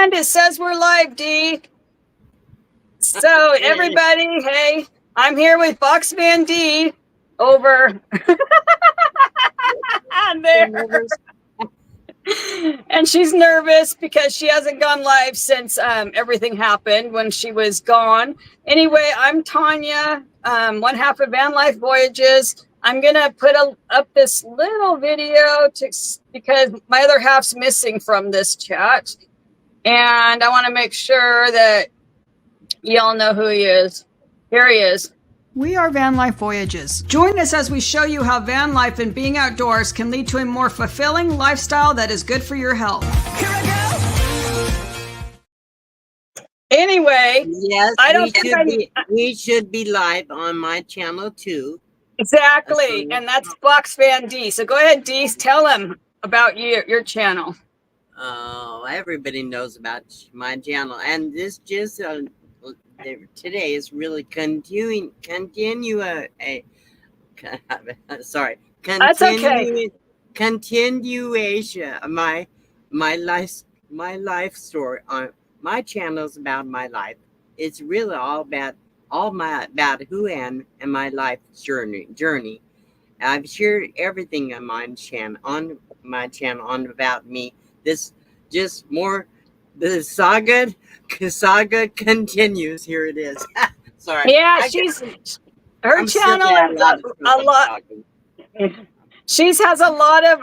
And it says we're live, D. So everybody, hey, I'm here with Boxman D over there. And she's nervous because she hasn't gone live since everything happened when she was gone. Anyway, I'm Tanya, one half of Van Life Voyages. I'm going to put up this little video because my other half's missing from this chat. And I want to make sure that y'all know who he is. Here he is. We are Van Life Voyages. Join us as we show you how van life and being outdoors can lead to a more fulfilling lifestyle that is good for your health. Here I go. Anyway, yes, we should be live on my channel too. Exactly, and that's Box Fan D. So go ahead, D. Tell them about your channel. Oh, everybody knows about my channel, and this just today is really continuation of my life story. On my channel is about my life. It's really all about who I am and my life journey. I've shared everything on my channel on about me. This just more. The saga continues. Here it is. Sorry. Yeah, her channel has a lot. She has a lot of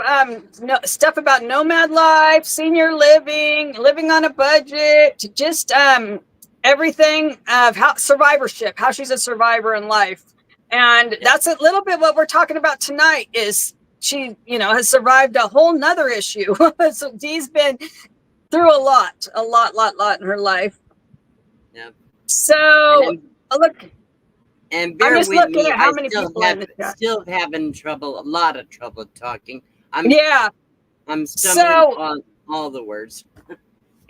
stuff about nomad life, senior living on a budget, just everything of how survivorship, how she's a survivor in life. And that's a little bit what we're talking about tonight is she, has survived a whole nother issue. So Dee's been through a lot in her life. Yep. So look, and bear I'm just with me. At how many people still having trouble, a lot of trouble talking. I'm stumbling on all the words.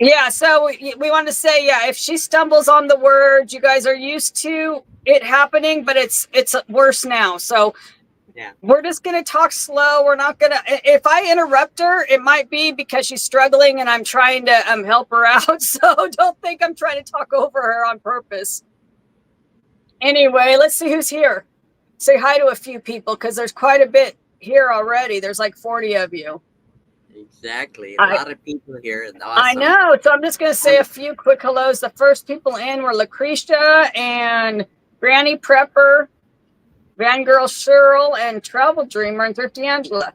Yeah, so we want to say, if she stumbles on the words, you guys are used to it happening, but it's worse now. So we're just going to talk slow. We're not going to, if I interrupt her, it might be because she's struggling and I'm trying to help her out. So don't think I'm trying to talk over her on purpose. Anyway, let's see who's here. Say hi to a few people because there's quite a bit here already. There's like 40 of you. Exactly. A lot of people here. Awesome. I know. So I'm just going to say a few quick hellos. The first people in were Lucretia and Granny Prepper, Van Girl Cheryl, and Travel Dreamer and Thrifty Angela.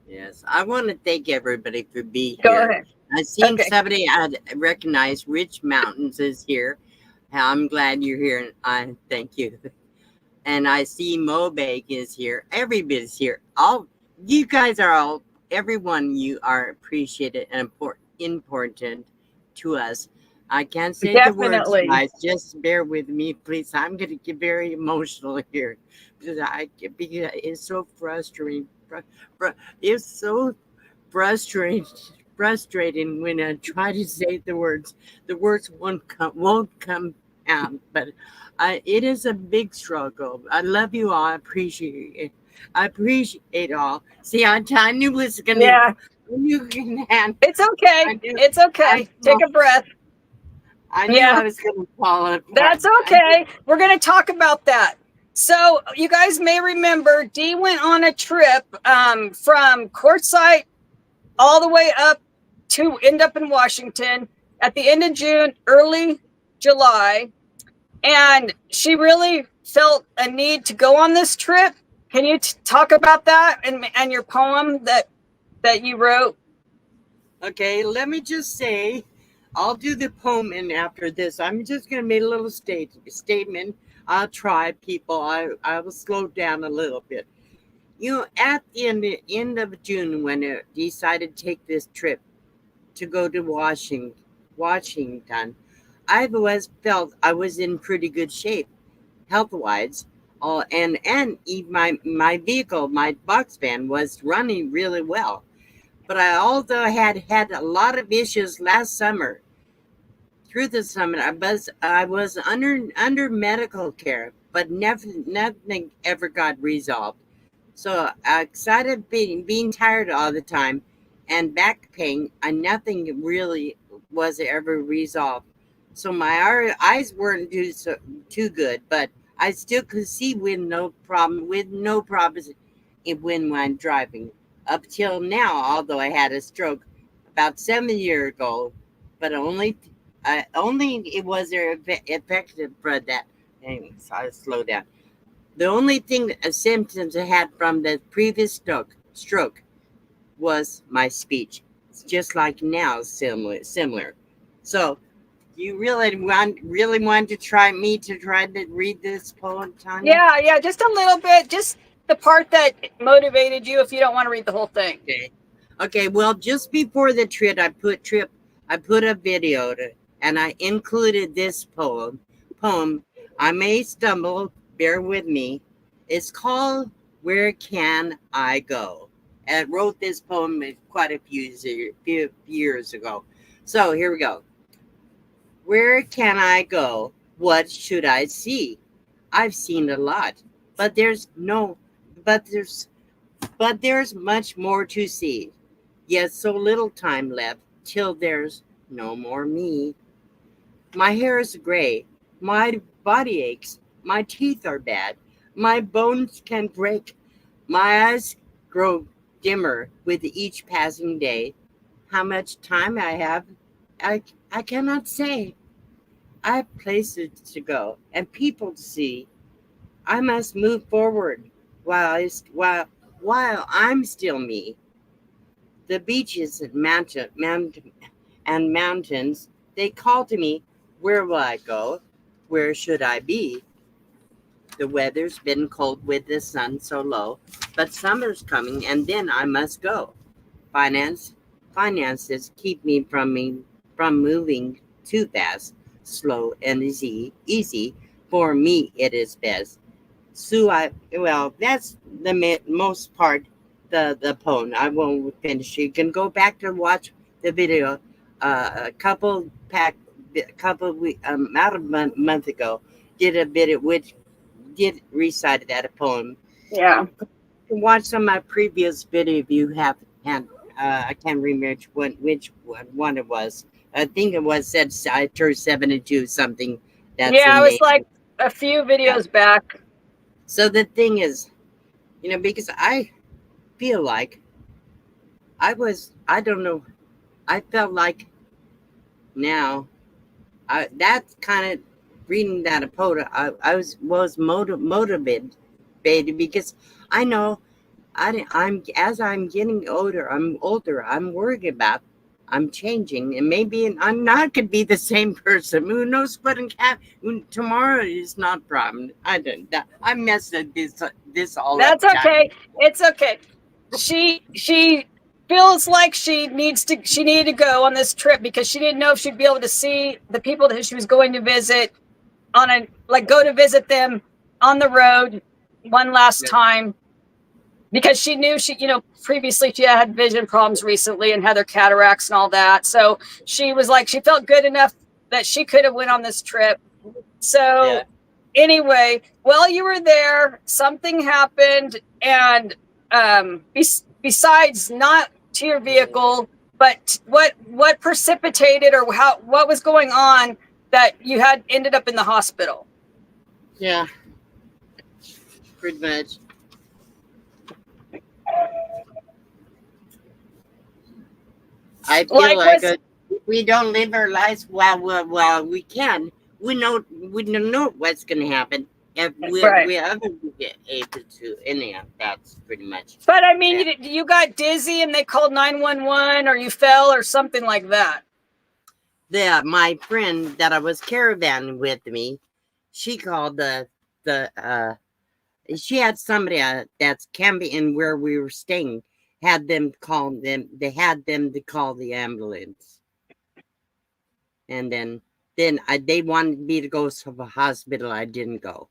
Yes. I want to thank everybody for being here. Go ahead. I seen somebody I recognize. Rich Mountains is here. I'm glad you're here. And I thank you. And I see Mobag is here. Everybody's here. You guys are all. Everyone, you are appreciated and important to us. I can't say the words, guys. Just bear with me, please. I'm going to get very emotional here because it's so frustrating. It's so frustrating when I try to say the words. The words won't come out. But it is a big struggle. I love you all. I appreciate it. I appreciate it all. See, I knew it was going to. Yeah. It's okay. It's okay. Take a breath. I knew I was going to fall apart. That's okay. We're going to talk about that. So you guys may remember Dee went on a trip from Quartzsite all the way up to end up in Washington at the end of June, early July. And she really felt a need to go on this trip. Can you talk about that and your poem that you wrote? Okay, let me just say, I'll do the poem in after this. I'm just going to make a little statement. I'll try, people. I will slow down a little bit. At the end of June, when I decided to take this trip to go to Washington, I felt I was in pretty good shape, health-wise. And even my vehicle, my box van, was running really well. But I also had a lot of issues last summer. Through the summer, I was under medical care, but nothing ever got resolved. So I excited being tired all the time and back pain, and nothing really was ever resolved. So my eyes weren't too good, but I still could see with no problems when I'm driving. Up till now, although I had a stroke about 7 years ago, but only it was effective for that. Anyway, so I slow down. The only thing symptoms I had from the previous stroke was my speech. It's just like now, similar. So, you really want to try to read this poem, Tanya? Yeah, just a little bit, just the part that motivated you. If you don't want to read the whole thing. Okay. Okay. Well, just before the I put a video and I included this Poem. I may stumble. Bear with me. It's called "Where Can I Go?" I wrote this poem quite a few years ago. So here we go. Where can I go? What should I see? I've seen a lot, but but there's but there's much more to see. Yet so little time left till there's no more me. My hair is gray, my body aches, my teeth are bad, my bones can break, my eyes grow dimmer with each passing day. How much time I have, I cannot say. I have places to go and people to see. I must move forward while I'm still me. The beaches and mountains, they call to me. Where will I go? Where should I be? The weather's been cold with the sun so low, but summer's coming and then I must go. Finance, Finances keep me from moving too fast. Slow and easy. For me, it is best. Well, that's the most part, the poem. I won't finish. You can go back to watch the video. A couple about a month ago, did a video which did recite that a poem. Yeah. Watch some of my previous video if you have, and I can't remember which one it was. I think it was said I turned 72 something. That's Yeah, the it was name. like a few Yeah. videos back. So the thing is, because I feel like I don't know, I felt like now, that's kind of reading that quote. I was motivated, because I know I'm as I'm getting older. I'm worried about. I'm changing, and maybe I'm not gonna be the same person. Who knows what can happen tomorrow is not a problem. I don't. I messed up this all up. That's okay. It's okay. She feels like she needed to go on this trip because she didn't know if she'd be able to see the people that she was going to visit go to visit them on the road one last time, because she knew previously she had vision problems recently and had their cataracts and all that. So she was like, she felt good enough that she could have went on this trip. So anyway, while you were there, something happened, and besides not to your vehicle, but what precipitated, or what was going on that you had ended up in the hospital? Yeah, pretty much. I feel like we don't live our lives while we can. We don't know what's going to happen if we ever get able to. Anyhow, that's pretty much. But I mean, you got dizzy and they called 911, or you fell or something like that. My friend that I was caravanning with me, she called she had somebody that's camping where we were staying. They had them to call the ambulance, and then they wanted me to go to the hospital. I didn't go,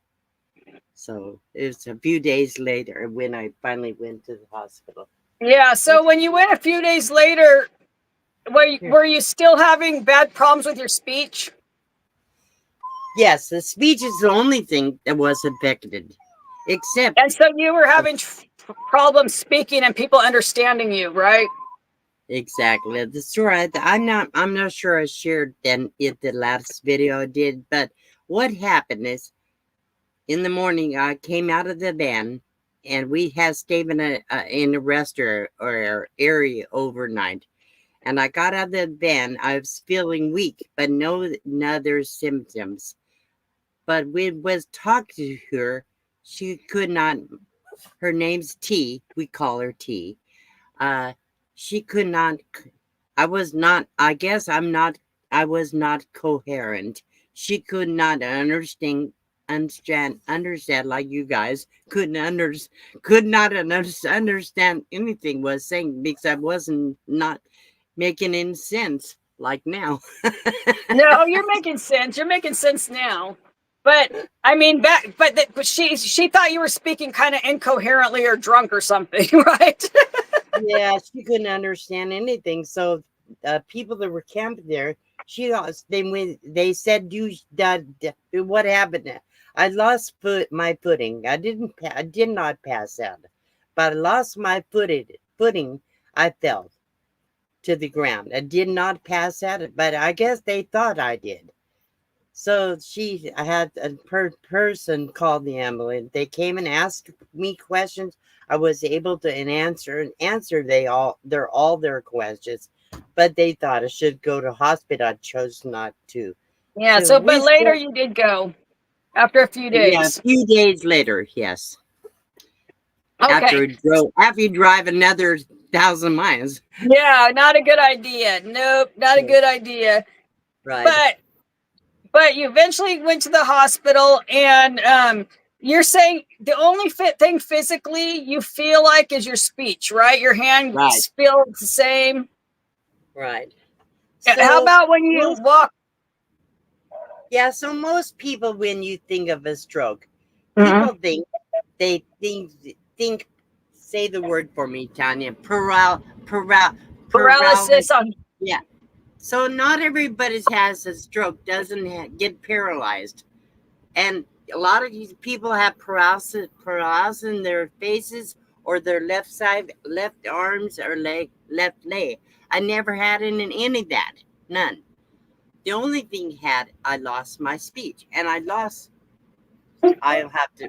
so it was a few days later when I finally went to the hospital. Yeah. So when you went a few days later, were you still having bad problems with your speech? Yes, the speech is the only thing that was affected, except. And so you were having problems speaking and people understanding you, right? Exactly. The story. I'm not sure I shared then it the last video I did, but what happened is in the morning I came out of the van, and we had stayed in a restaurant or area overnight. And I got out of the van. I was feeling weak, but no other symptoms. But we was talking to her. She could not. Her name's T. We call her T. Uh, she could not. I was not. I guess I'm not. I was not coherent. She could not understand like you guys could not understand anything was saying, because I wasn't not making any sense like now. No, you're making sense. You're making sense now. But I mean, but she thought you were speaking kind of incoherently or drunk or something, right? Yeah, she couldn't understand anything. So people that were camping there, they said, "You that what happened?" I lost my footing. I did not pass out, but I lost my footing. I fell to the ground. I did not pass out, but I guess they thought I did. So I had a person call the ambulance. They came and asked me questions. I was able to answer all their questions, but they thought I should go to hospital. I chose not to. Yeah. So So, but we later still, you did go after a few yeah, a days. few days later, yes. Okay. After you drive another 1,000 miles. Yeah, not a good idea. Nope, not a good idea. Right, But you eventually went to the hospital, and you're saying the only thing physically you feel like is your speech, right? Your hand right, feels the same. right. How So about when you most walk? Yeah, so most people, when you think of a stroke, Mhm. people they think say the word for me, Tanya. Paralysis. Paralysis on. Yeah. So not everybody has a stroke doesn't get paralyzed, and a lot of these people have paralysis in their faces or their left side, left arms or left leg. I never had any of that, none. The only thing had I lost my speech, and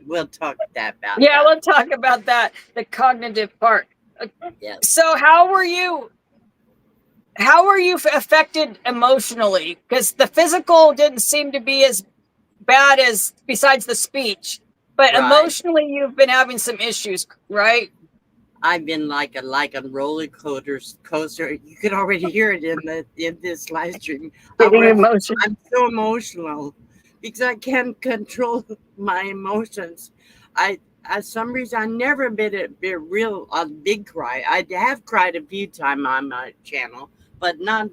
we'll talk about Yeah, that. we'll talk about that, the cognitive part. Yes. So how were you affected emotionally? Because the physical didn't seem to be as bad as besides the speech, but Right. emotionally you've been having some issues, right? I've been like a roller coaster. You can already hear it in this live stream. Getting emotion. I'm so emotional because I can't control my emotions. I some reason I never been a real big cry. I have cried a few times on my channel, but not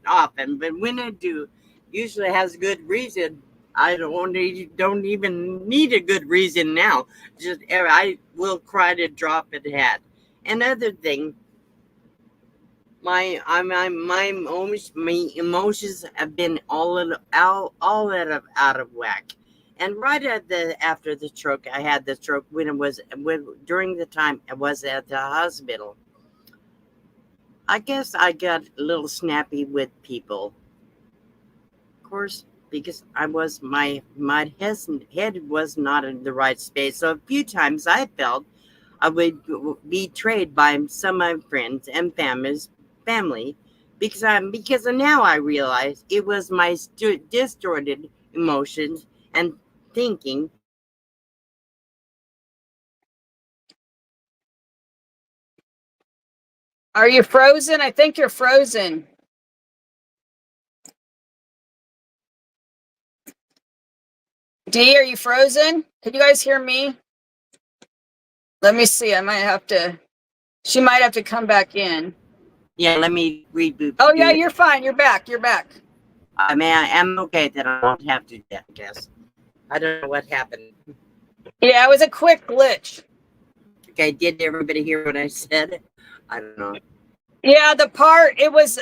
often. But when I do, usually has good reason. I don't even need a good reason now. Just I will cry to drop a hat. Another thing, my emotions have been out of whack. And right after the stroke, I had the stroke during the time I was at the hospital. I guess I got a little snappy with people, of course, because my head was not in the right space. So a few times I felt I would be betrayed by some of my friends and family, because now I realize it was my distorted emotions and thinking. Are you frozen? I think you're frozen. D, are you frozen? Can you guys hear me? Let me see. She might have to come back in. Yeah, let me reboot. Oh Do yeah, it. you're fine. You're back. You're back. I mean, I am okay that I won't have to do that. I guess I don't know what happened. Yeah, it was a quick glitch. Okay, did everybody hear what I said? I don't know. Yeah, the part it was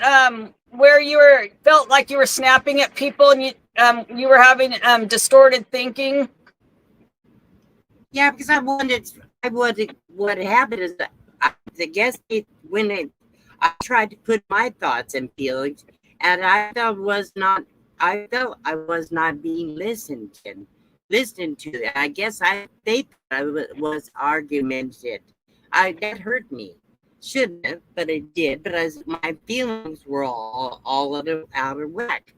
where you felt like you were snapping at people, and you were having distorted thinking. Yeah, because I wanted. I would. What happened is, I guess when I tried to put my thoughts and feelings, and I felt I was not being listened to. I guess they thought I was argumentative. That hurt me. Shouldn't have, but it did. But my feelings were all out of whack.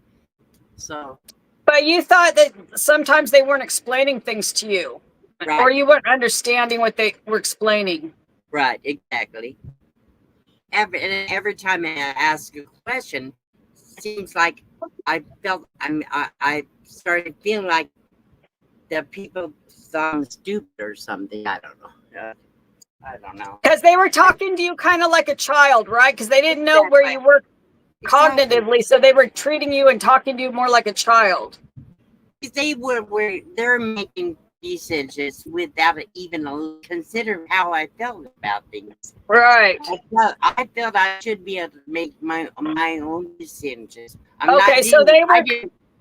So But you thought that sometimes they weren't explaining things to you, right, or you weren't understanding what they were explaining. right, exactly. Every time I ask a question, seems like I started feeling like that people thought I'm stupid or something. I don't know. I don't know. Because they were talking to you kind of like a child, right? Because they didn't know where you Exactly. were Exactly. cognitively, so they were treating you and talking to you more like a child. They're making decisions without even consider how I felt about things. Right. I felt I should be able to make my own decisions. Okay, so they were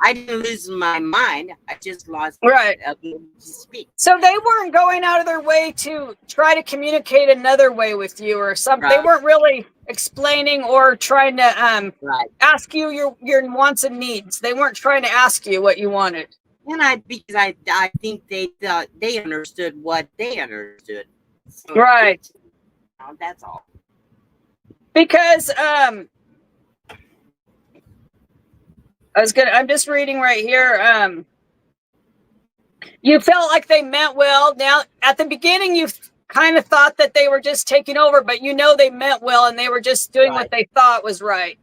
I didn't lose my mind. I just lost right. ability to speak. So they weren't going out of their way to try to communicate another way with you or something. They Right. weren't really explaining or trying to Right. ask you your wants and needs. They weren't trying to ask you what you wanted. And because I think they thought they understood what they understood. So Right. that's all. Because I'm just reading right here. You felt like they meant well. Now, at the beginning, you kind of thought that they were just taking over, but you know they meant well and they were just doing Right. what they thought was right.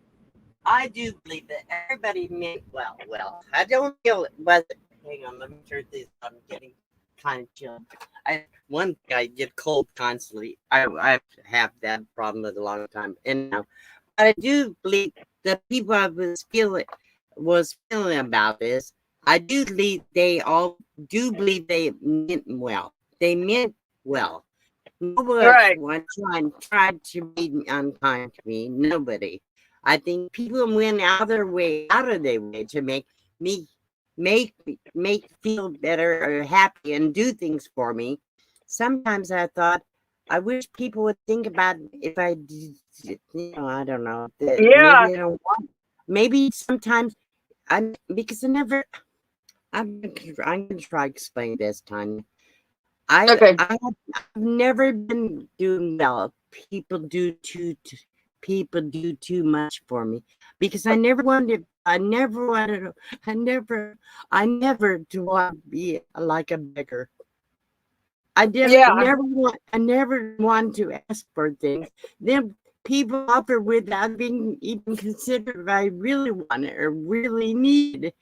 I do believe that everybody meant well. Well, I don't feel it was. Hang on, let me turn this. I'm getting kind of chilled. One thing I get cold constantly. I have that problem for a long time, and now I do believe the people I was feeling about this. I do believe they all do believe they meant well. They meant well. Right. Nobody tried to be unkind to me. Nobody. I think people went out of their way to me make feel better or happy and do things for me. Sometimes I thought I wish people would think about if I did, I don't know that Yeah. maybe I don't want. Maybe sometimes because I never. I'm gonna try to explain this, Tanya. Okay. I've never been doing well. People do too much for me because I never do want to be like a beggar. Yeah. I never want to ask for things. Then people offer without being even considered if I really want it or really need it.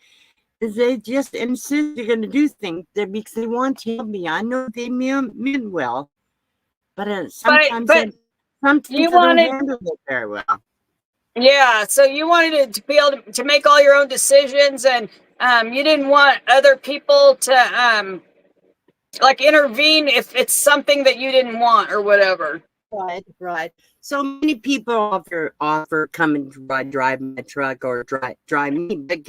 They just insist they're going to do things because they want to help me. I know they mean well, but sometimes But you I don't wanted, handle it very well. yeah, so you wanted to be able to make all your own decisions, and you didn't want other people to like intervene if it's something that you didn't want or whatever. Right, right. So many people offer come and drive my truck or drive me, but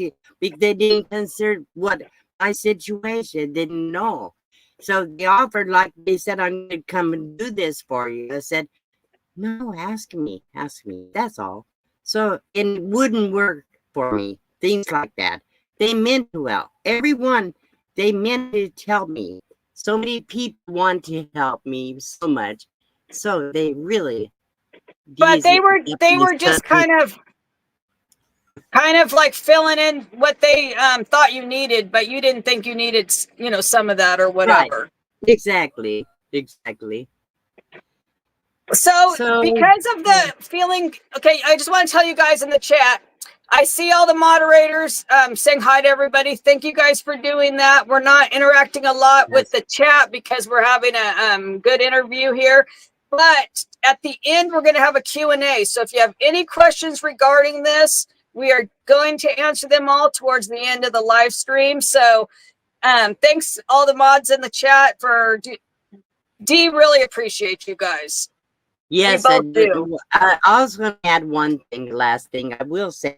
they didn't consider what my situation. Didn't know, so they offered like they said, "I'm going to come and do this for you." I said, "No, ask me, ask me. That's all." So it wouldn't work for me. Things like that. They meant well. Everyone they meant to tell me. So many people want to help me so much. So they really But these they were just kind of like filling in what they thought you needed, but you didn't think you needed, you know, some of that or right. whatever. Exactly. Exactly. So So because of the feeling, okay, I just want to tell you guys in the chat, I see all the moderators saying hi to everybody. Thank you guys for doing that. We're not interacting a lot with yes. the chat because we're having a good interview here. But at the end, we're going to have a Q&A. So if you have any questions regarding this, we are going to answer them all towards the end of the live stream. So thanks all the mods in the chat for D really appreciate you guys. We Yes, both do. I was going to add one thing. Last thing I will say,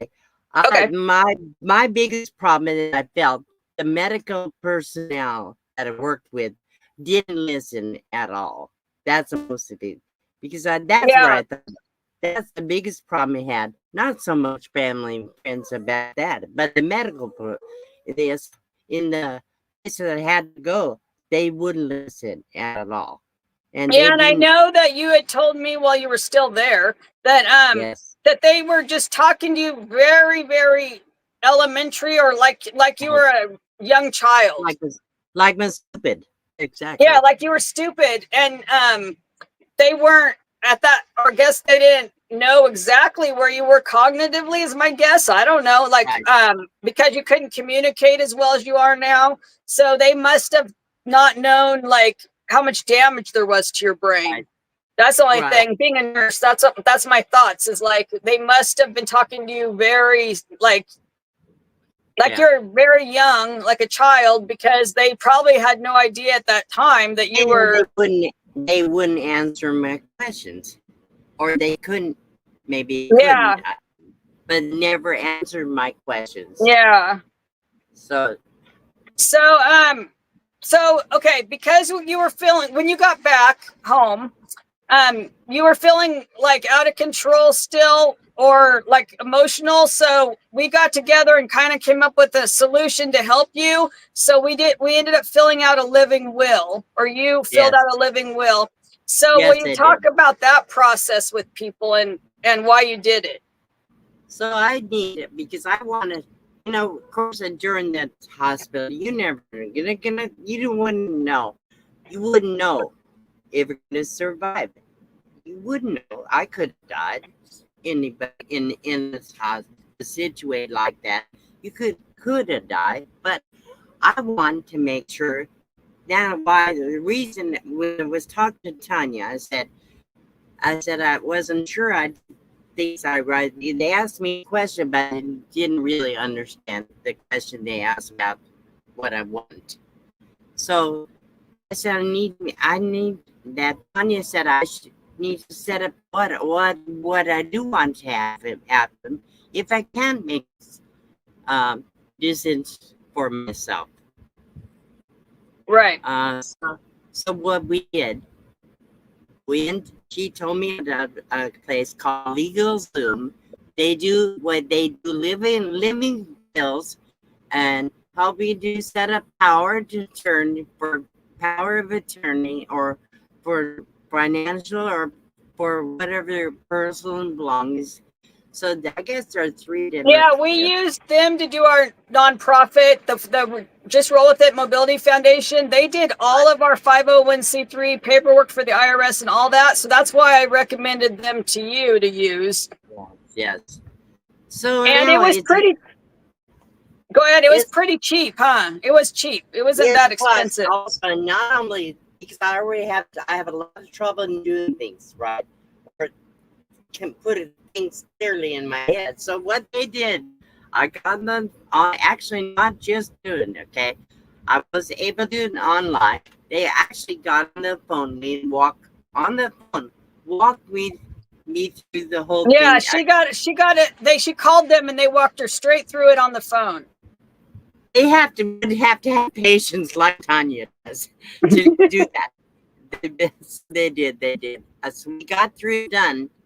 Okay. my biggest problem is I felt the medical personnel that I worked with didn't listen at all. That's most of it because that's where Yeah. I thought. That's the biggest problem he had. Not so much family and friends about that, but the medical this in the place that I had to go, they wouldn't listen at all, and they Yeah, and I didn't. know that you had told me while you were still there that Yes, that they were just talking to you very, very elementary, or like you were a young child. like was like was stupid. Yeah, Exactly. like you were stupid, and they weren't at that, or I guess they didn't know exactly where you were cognitively, is my guess. I don't know, like Right. because you couldn't communicate as well as you are now, so they must have not known like how much damage there was to your brain. Right. That's the only Right. thing. Being a nurse, that's my thoughts. Is like they must have been talking to you very like Yeah. you're very young, like a child, because they probably had no idea at that time that you And were. they wouldn't answer my questions, or they couldn't. Maybe they couldn't, Yeah, but never answered my questions. yeah. So So okay, because you were feeling when you got back home, you were feeling like out of control still, or like emotional, so we got together and kind of came up with a solution to help you. So we ended up filling out a living will, or you filled yes, out a living will. So will yes, you they talk did. about that process with people, and why you did it? So I need it because I want to, of course, during that hospital, you never you don't wouldn't know, you wouldn't know if you're gonna survive. You wouldn't know. I could have died. Anybody in this hospital situated like that, you could have died. But I wanted to make sure. Now, why the reason when I was talking to Tanya, I said I wasn't sure I things I write. They asked me a question, but I didn't really understand the question they asked about what I want. So I said I need that. Tanya said I need to set up what I do want to happen if I can make um, decisions for myself. Right. So what we did, she told me about a place called Legal Zoom. They do what they do living bills and help you do set up power of attorney or for financial or for whatever your personal belongings. So I guess there are three different Yeah, we used them to do our nonprofit, the Just Roll With It Mobility Foundation. They did all of our 501c3 paperwork for the IRS and all that. So that's why I recommended them to you to use. yes. So And it now was pretty, go ahead, it was it's pretty cheap, huh? It was cheap. It wasn't it that was expensive. also not only because I have a lot of trouble in doing things right or can put things clearly in my head. So what they did, I got them on actually not just doing it, okay. I was able to do it online. They actually got on the phone, walk me through the whole Yeah, thing. she called them and they walked her straight through it on the phone. They have patience like Tanya does to do that. They did. As we got through,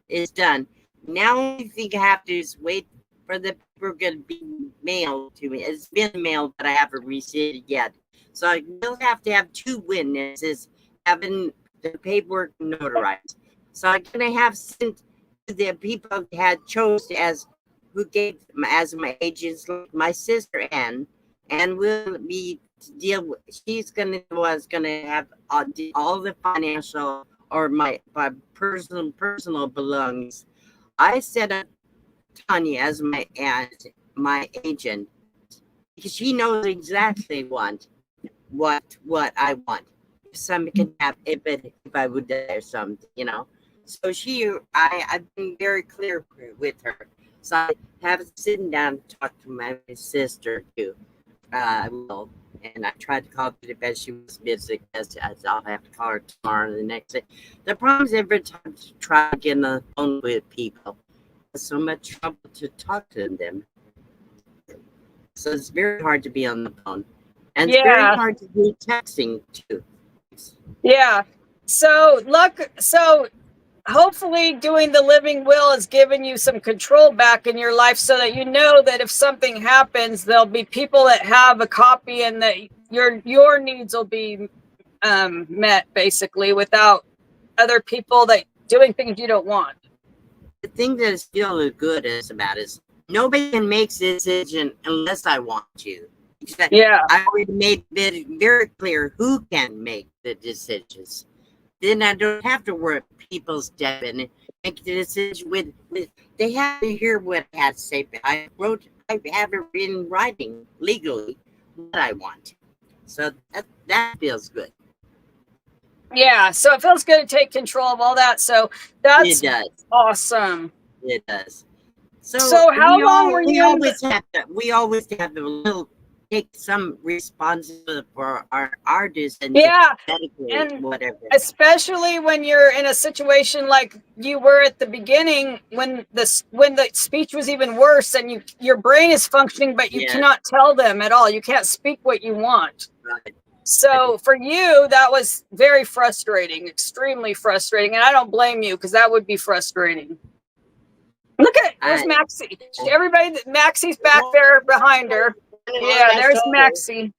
it's done. Now only thing I have to do is wait for the paper to be mailed to me. It's been mailed, but I haven't received it yet. So I will have to have two witnesses having the paperwork notarized. So I'm gonna have sent to the people that had chose as who gave as my agents, like my sister Ann, and will be deal with. She's gonna have all the financial or my personal belongings. I set up Tanya as my agent because she knows exactly what I want. If somebody can have if I would die or something. So I've been very clear with her. So I have sitting down and talk to my sister too. I will. And I tried to call her, but she was busy. I'll have to call her tomorrow or the next day. The problem is every time I try to get on the phone with people, it's so much trouble to talk to them. So it's very hard to be on the phone. And it's very Yeah, hard to do texting too. yeah. So hopefully doing the living will has given you some control back in your life, so that you know that if something happens, there'll be people that have a copy, and that your needs will be met, basically, without other people that doing things you don't want. The thing that is still good is about is nobody can make the decision unless I want to. Yeah. I already made it very clear who can make the decisions. Then I don't have to worry about people step in and make the decision with they have to hear what I had to say. I have it in writing legally what I want. So that feels good. Yeah, so it feels good to take control of all that. So It that's does. awesome. It does. So how long were we you in always have to little take some responsibility for our decisions. Yeah, Medically, and whatever. especially when you're in a situation like you were at the beginning, when the speech was even worse, and your brain is functioning, but you Yes. cannot tell them at all. You can't speak what you want. Right. So for you, that was very frustrating, extremely frustrating, and I don't blame you, because that would be frustrating. Look at there's Maxie. Everybody, Maxie's back there behind her. Yeah, there's Maxie.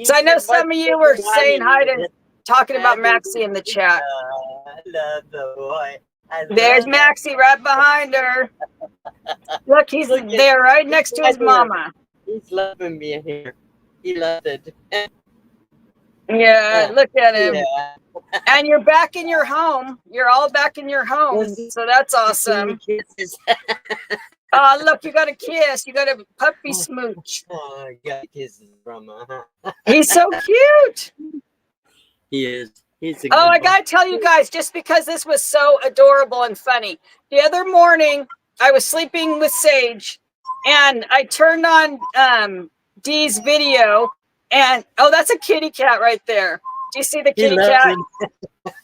So I know some of you were saying hi to, talking about Maxie in the chat. I love the boy. There's Maxie right behind her. Look, he's there right next to his mama. He's loving me here. He loved it. Yeah, look at him. Yeah. And you're back in your home. You're all back in your home. So that's awesome. Look, you got a kiss. You got a puppy smooch. Oh, I got kisses from He's so cute. He is. He's a I good gotta tell you guys, just because this was so adorable and funny. The other morning, I was sleeping with Sage, and I turned on Dee's video, and that's a kitty cat right there. Do you see the kitty cat?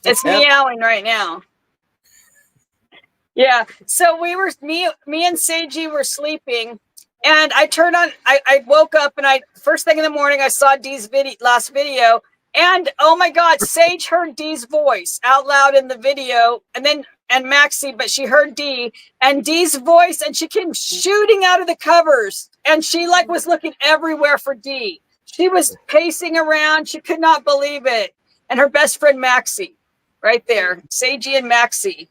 It's meowing right now. Yeah. So me and Seiji were sleeping, and I turned on. I woke up, and first thing in the morning I saw Dee's last video, and oh my God, Sage heard Dee's voice out loud in the video, and Maxie, but she heard Dee and Dee's voice, and she came shooting out of the covers, and she was looking everywhere for Dee. She was pacing around. She could not believe it. And her best friend Maxie, right there, Seiji and Maxie.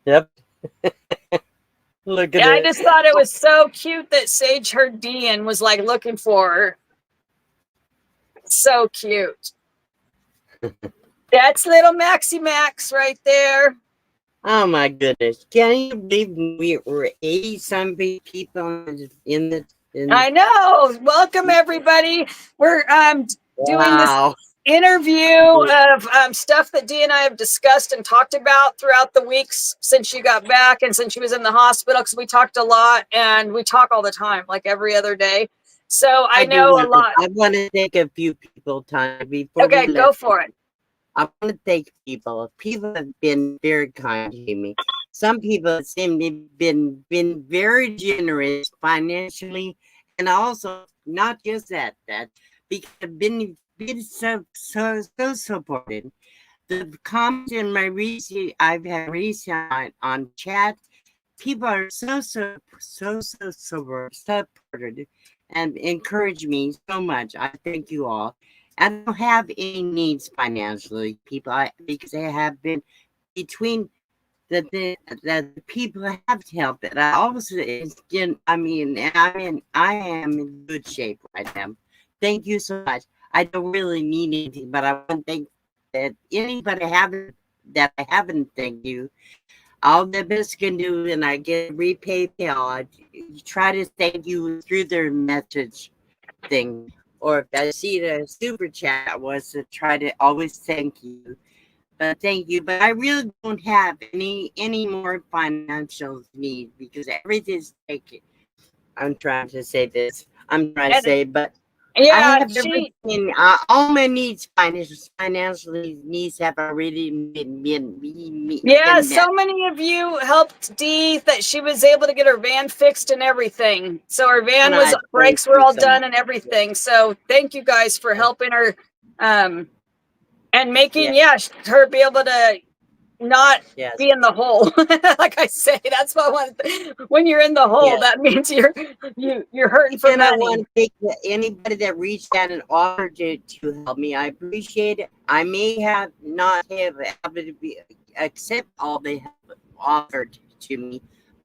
Yep. Look at it. I just thought it was so cute that Sage heard Dee and was looking for her. So cute. That's little Maxie Max right there. Oh my goodness. Can you believe we were 80-some people in the I know. Welcome everybody. We're doing this interview of stuff that Dee and I have discussed and talked about throughout the weeks since she got back and since she was in the hospital, because we talked a lot, and we talk all the time, like every other day. So I know a lot. I want to thank a few people, Tanya, before okay, go for it. I want to thank people. People have been very kind to me. Some people seem to have been very generous financially, and also not just that because I've been so supported. The comments in my I've had recent on chat, people are so supported and encourage me so much. I thank you all. I don't have any needs financially, people, because I have been between the people have helped. And I also, I am in good shape right now. Thank you so much. I don't really need anything, but I want to thank that anybody that I haven't thanked you. All the best can do, and I get repay PayPal. I try to thank you through their message thing, or if I see the super chat, I was to try to always thank you. But thank you. But I really don't have any more financial need because everything's taken. I'm trying to say this. But yeah, I have everything. All my needs financially needs have already been yeah, so many of you helped Dee that she was able to get her van fixed and everything. So her van brakes were all done and everything. So thank you guys for helping her and making her be able to not Yes. be in the hole. Like I say, that's what I want. When you're in the hole, Yes. that means you're hurting for And I money. want to thank anybody that reached out and offered to help me. I appreciate it. I may have not have able to be, accept all they have offered to me.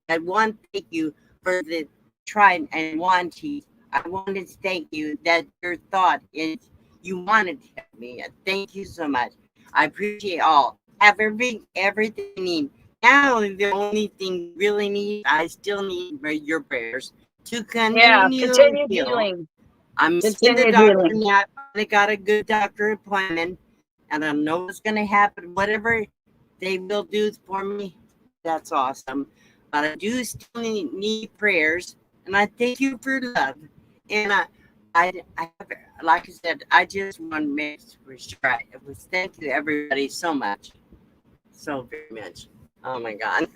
I want to thank you for the try and wanting. I wanted to thank you that your thought is you wanted to help me. Thank you so much. I appreciate all. Have everything you need. Now the only thing you really need, I still need your prayers to Yeah, continue continue heal. healing. I'm seeing the Continue doctor healing. now. I got a good doctor appointment, and I know what's going to happen. Whatever they will do for me, that's awesome. But I do still need prayers, and I thank you for love. And I have, like I said, I just want to make sure it was thank you everybody so much, so very much. Oh my God.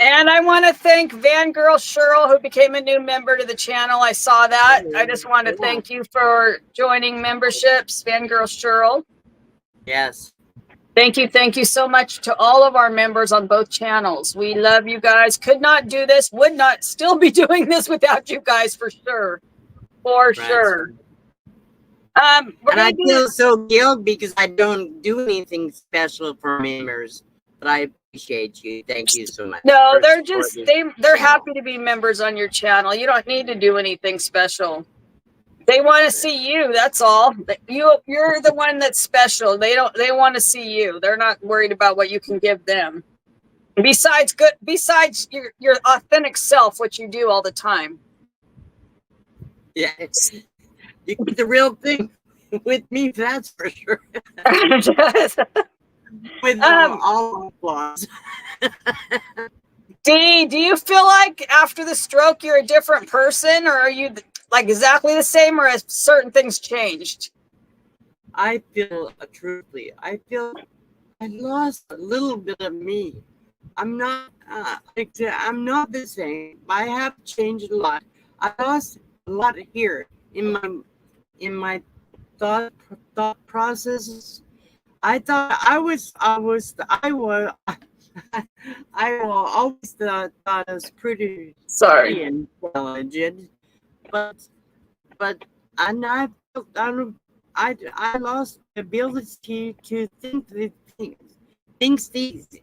And I want to thank Vangirl Cheryl, who became a new member to the channel. I saw that. I just want to Yeah. thank you for joining memberships, Vangirl Cheryl. Yes. Thank you so much to all of our members on both channels. We love you guys. Could not do this, would not still be doing this without you guys for sure. For Right. sure. We're And I gonna do feel so guilty because I don't do anything special for members, but I appreciate you. Thank you so much. no, For they're just supporting they're the channel. happy to be members on your channel. You don't need to do anything special. They want to see you, that's all. You're the one that's special. They want to see you. They're not worried about what you can give them. Besides your authentic self, which you do all the time. Yeah, you get the real thing with me, that's for sure. With all applause. Dee, do you feel like after the stroke you're a different person, or are you like exactly the same, or has certain things changed? I feel truthfully, I feel I lost a little bit of me. I'm not I'm not the same. I have changed a lot. I lost a lot here in my thought processes. I thought I was I always thought I was pretty Sorry. intelligent, but and I lost the ability to think the things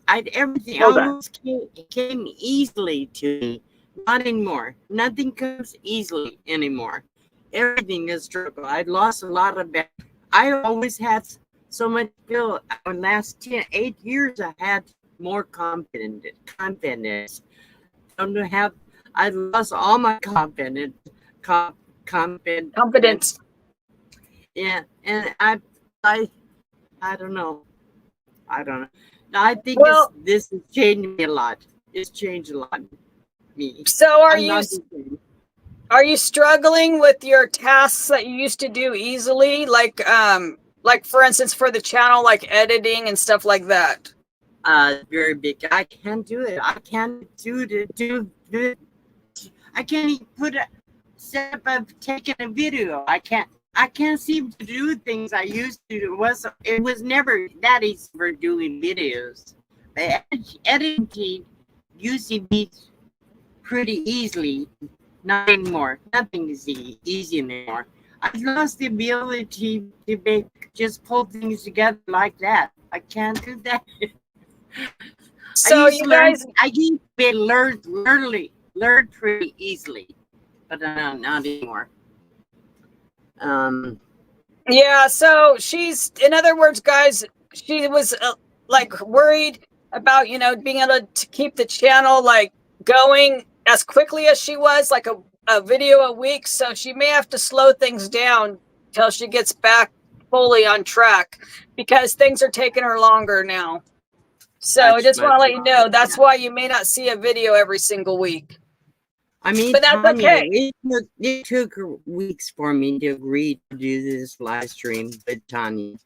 everything Hold on. almost came easily to me. Not anymore. Nothing comes easily anymore. Everything is struggle. I lost a lot of that. I always had so much skill. In the last 8 years, I had more confidence. Don't have. I lost all my confidence. Confidence. Yeah, and I don't know. I don't know. No, I think Well, this has changed me a lot. It's changed a lot. Me. so I'm not the same. are you struggling with your tasks that you used to do easily, like for instance for the channel, like editing and stuff like that? Very big. I can't do it. I can't do I can't even put a step of taking a video. I can't seem to do things I used to do. It was never that easy for doing videos. But editing used to be pretty easily. Not anymore. Nothing is easy anymore. I've lost the ability to just pull things together like that. I can't do that. So you guys, I used to learn pretty easily, but not anymore. yeah, so she's, in other words, guys, she was like worried about, being able to keep the channel like going as quickly as she was, like a video a week. So she may have to slow things down till she gets back fully on track because things are taking her longer now. So I just want to let you know that's why you may not see a video every single week. I mean, but that's Tanya, okay. it took weeks for me to agree to do this live stream with Tanya.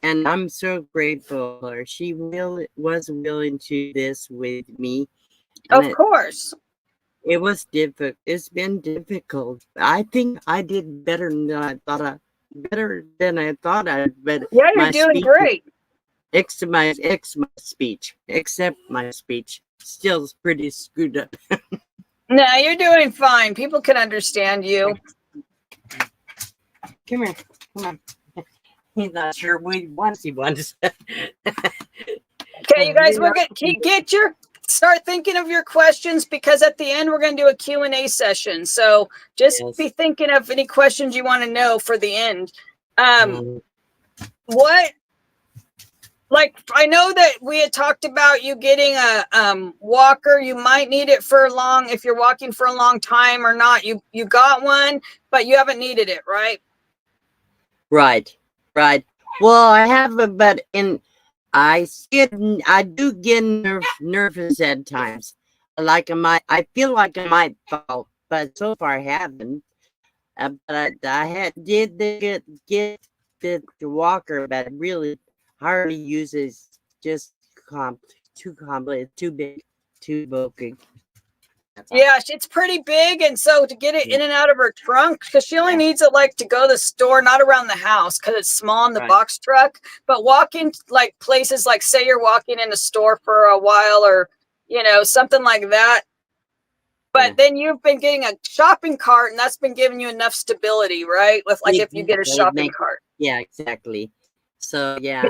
And I'm so grateful for her. She was willing to do this with me. Of course. It was difficult. It's been difficult. I think I did better than I thought. But yeah, you're doing great. Except my speech. Except my speech. Still pretty screwed up. No, you're doing fine. People can understand you. Come here. Come on. He's not sure what he wants. Okay, you guys, we're gonna start thinking of your questions, because at the end we're going to do a Q&A session. So just be thinking of any questions you want to know for the end. What, like, I know that we had talked about you getting a walker. You might need it for if you're walking for a long time or not. You got one, but you haven't needed it, right? Right. Well, I have a, but I do get nervous at times. Like I feel like I might fall, but so far I haven't. But I did get the walker, but really hardly uses, just too complicated, too big, too bulky. Yeah, it's pretty big, and so to get it in and out of her trunk, because she only needs it like to go to the store, not around the house, because it's small in the box truck. But walking like places, like say you're walking in a store for a while, or something like that. But then you've been getting a shopping cart, and that's been giving you enough stability, right? With like if you get a shopping cart. Yeah, exactly. So yeah.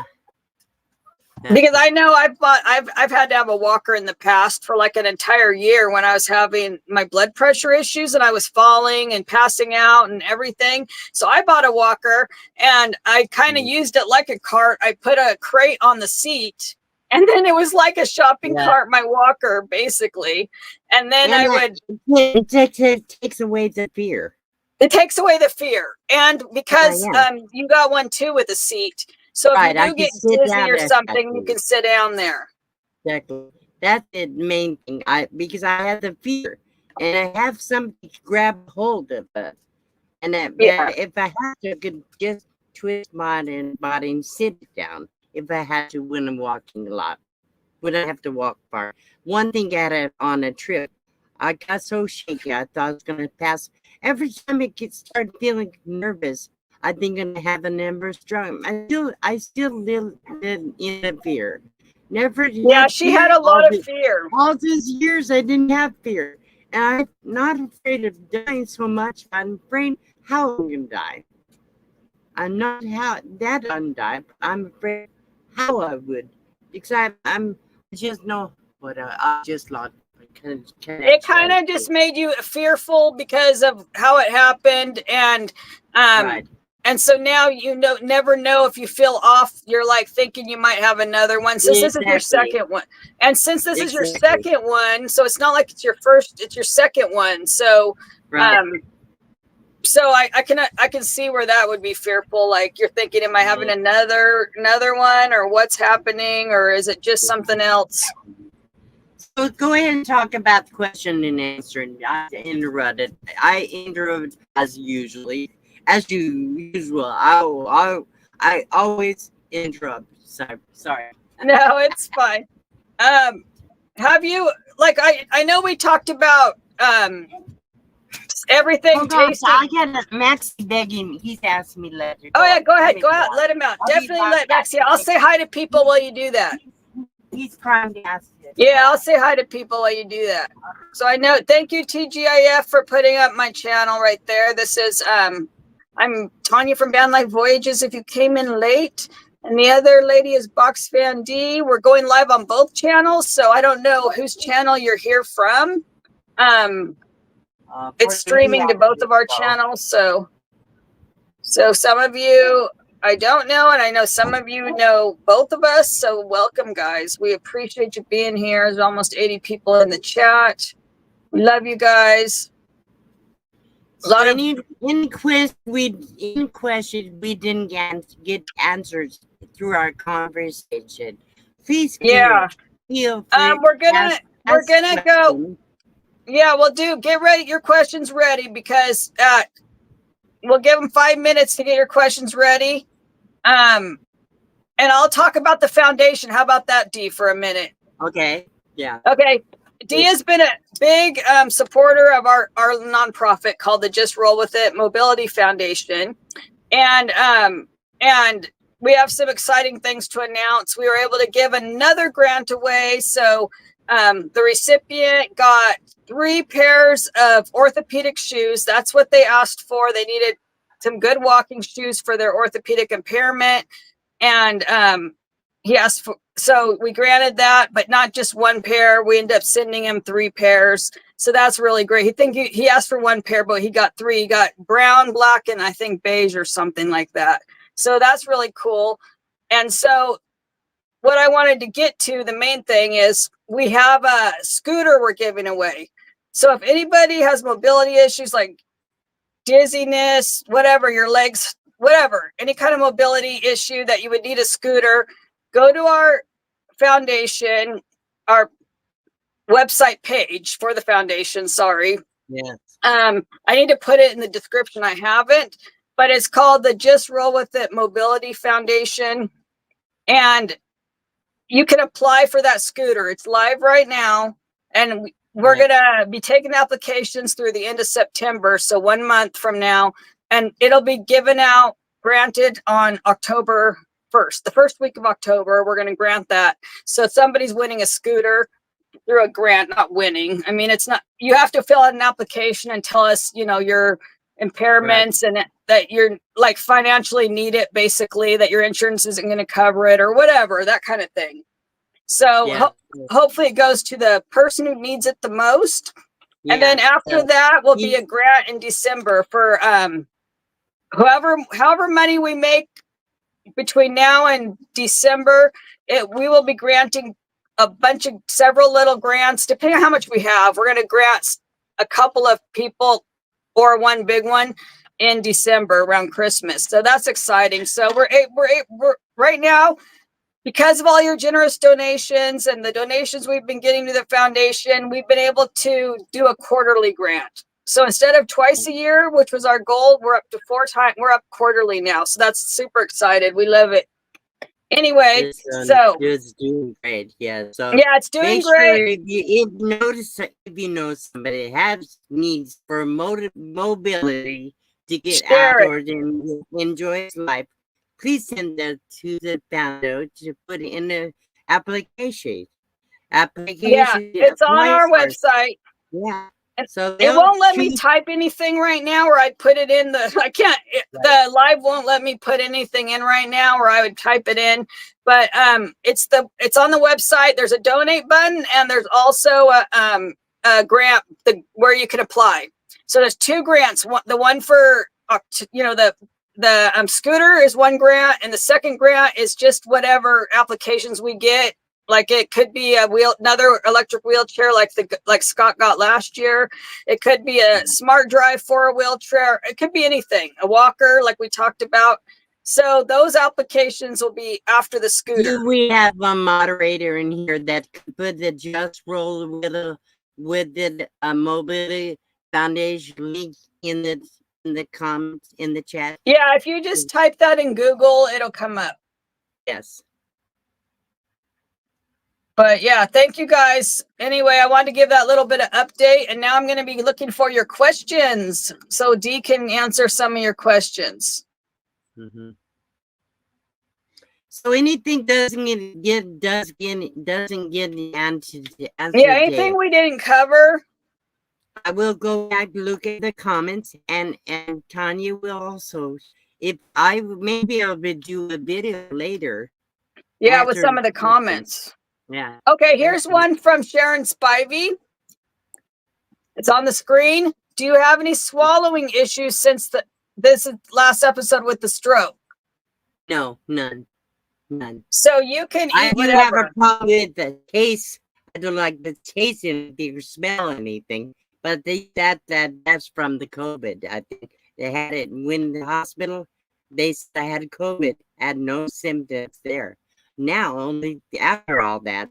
Because I know I've had to have a walker in the past for like an entire year when I was having my blood pressure issues and I was falling and passing out and everything. So I bought a walker, and I kind of used it like a cart. I put a crate on the seat, and then it was like a shopping cart, my walker, basically. And then it takes away the fear. It takes away the fear. And because you got one too with a seat. So if you do get dizzy or something, you can sit down there. Exactly. That's the main thing. Because I have the fear, and I have somebody to grab hold of it. And if I had to, I could just twist my body and sit down. If I had to, when I'm walking a lot, when I have to walk far. One thing I had on a trip, I got so shaky, I thought I was going to pass. Every time I started feeling nervous, I think I'm gonna have a nervous stroke. I still live in the fear. Never. She had a lot of fear. All these years, I didn't have fear, and I'm not afraid of dying so much. I'm afraid how I'm gonna die. I'm not how that I'm die. But I'm afraid how I would, because I'm just know what I just lost. It kind of just made you fearful because of how it happened, and And so now never know if you feel off. You're like thinking you might have another one. Since this is your second one, and since this is your second one, so it's not like it's your first; it's your second one. So, so I can see where that would be fearful. Like you're thinking, am I having another one, or what's happening, or is it just something else? So go ahead and talk about the question and answer. I interrupted. I interrupted as usually. As usual, I always interrupt. Sorry. No, it's fine. Have you I know we talked about everything. I get Max begging. He's asking me to let her go. Oh yeah, go ahead, go out, let him out. Definitely let Max. Yeah, I'll say hi to people while you do that. He's trying to ask you. Yeah, I'll say hi to people while you do that. So I know. Thank you, TGIF, for putting up my channel right there. This is I'm Tanya from Band Life Voyages, if you came in late. And the other lady is Box Fan D. We're going live on both channels, so I don't know whose channel you're here from. It's streaming to both of our channels, so some of you I don't know, and I know some of you know both of us, so welcome, guys. We appreciate you being here. There's almost 80 people in the chat. We love you guys. A lot of any questions we didn't get answers through our conversation. Please feel free we're gonna go. Yeah, we'll get ready, your questions ready, because we'll give them 5 minutes to get your questions ready. And I'll talk about the foundation. How about that, Dee, for a minute? Okay. Yeah. Okay. Dee has been a big supporter of our nonprofit called the Just Roll With It Mobility Foundation. And we have some exciting things to announce. We were able to give another grant away. So the recipient got 3 pairs of orthopedic shoes. That's what they asked for. They needed some good walking shoes for their orthopedic impairment. And he asked for, so we granted that, but not just 1 pair. We ended up sending him 3 pairs. So that's really great. He asked for 1 pair, but he got 3. He got brown, black, and I think beige or something like that. So that's really cool. And so what I wanted to get to, the main thing is we have a scooter we're giving away. So if anybody has mobility issues like dizziness, whatever, your legs, whatever, any kind of mobility issue that you would need a scooter, go to our foundation, our website page for the foundation. Sorry. Yes. I need to put it in the description. I haven't, but it's called the Just Roll With It Mobility Foundation. And you can apply for that scooter. It's live right now. And we're going to be taking applications through the end of September. So 1 month from now, and it'll be given out, granted on October 1st, the first week of October, we're going to grant that. So if somebody's winning a scooter through a grant, not winning. I mean, it's not, you have to fill out an application and tell us, you know, your impairments and that you're like financially need it, basically, that your insurance isn't going to cover it or whatever, that kind of thing. So hopefully it goes to the person who needs it the most. And then after that will be a grant in December for however money we make between now and December. We will be granting several little grants, depending on how much we have. We're going to grant a couple of people or 1 big one in December around Christmas. So that's exciting. So we're right now, because of all your generous donations and the donations we've been getting to the foundation, we've been able to do a quarterly grant. So instead of twice a year, which was our goal, we're up to 4 times. We're up quarterly now. So that's super excited. We love it. Anyway, it's doing great. Yeah. So yeah, it's doing great. If you know somebody has needs for mobility to get out or to enjoy his life, please send that to the founder to put in the application. Yeah, it's on our website. Yeah. So it won't let me type anything right now, or I'd put it in I can't, the live won't let me put anything in right now, or I would type it in. But it's on the website. There's a donate button, and there's also a grant where you can apply. So there's 2 grants. The one for, you know, the scooter is 1 grant, and the second grant is just whatever applications we get. Like it could be another electric wheelchair, like Scott got last year. It could be a smart drive for a wheelchair. It could be anything, a walker, like we talked about. So those applications will be after the scooter. Do we have a moderator in here that could put the Just Roll with the Mobility Foundation link in the comments in the chat? Yeah, if you just type that in Google, it'll come up. Yes. But yeah, thank you guys. Anyway, I wanted to give that little bit of update, and now I'm going to be looking for your questions so Dee can answer some of your questions. Mm-hmm. So anything doesn't get the answer. Yeah, anything we didn't cover, I will go back, look at the comments, and Tanya will also. Maybe I'll do a video later. Yeah, with some of the comments. Yeah. Okay, here's one from Sharon Spivey. It's on the screen. Do you have any swallowing issues since this last episode with the stroke? No, none. So you can eat whatever. I have a problem with the taste. I don't like the taste anything or smell anything. But that's from the COVID. I think they had it when the hospital. They said I had COVID. Had no symptoms there. Now, only after all that,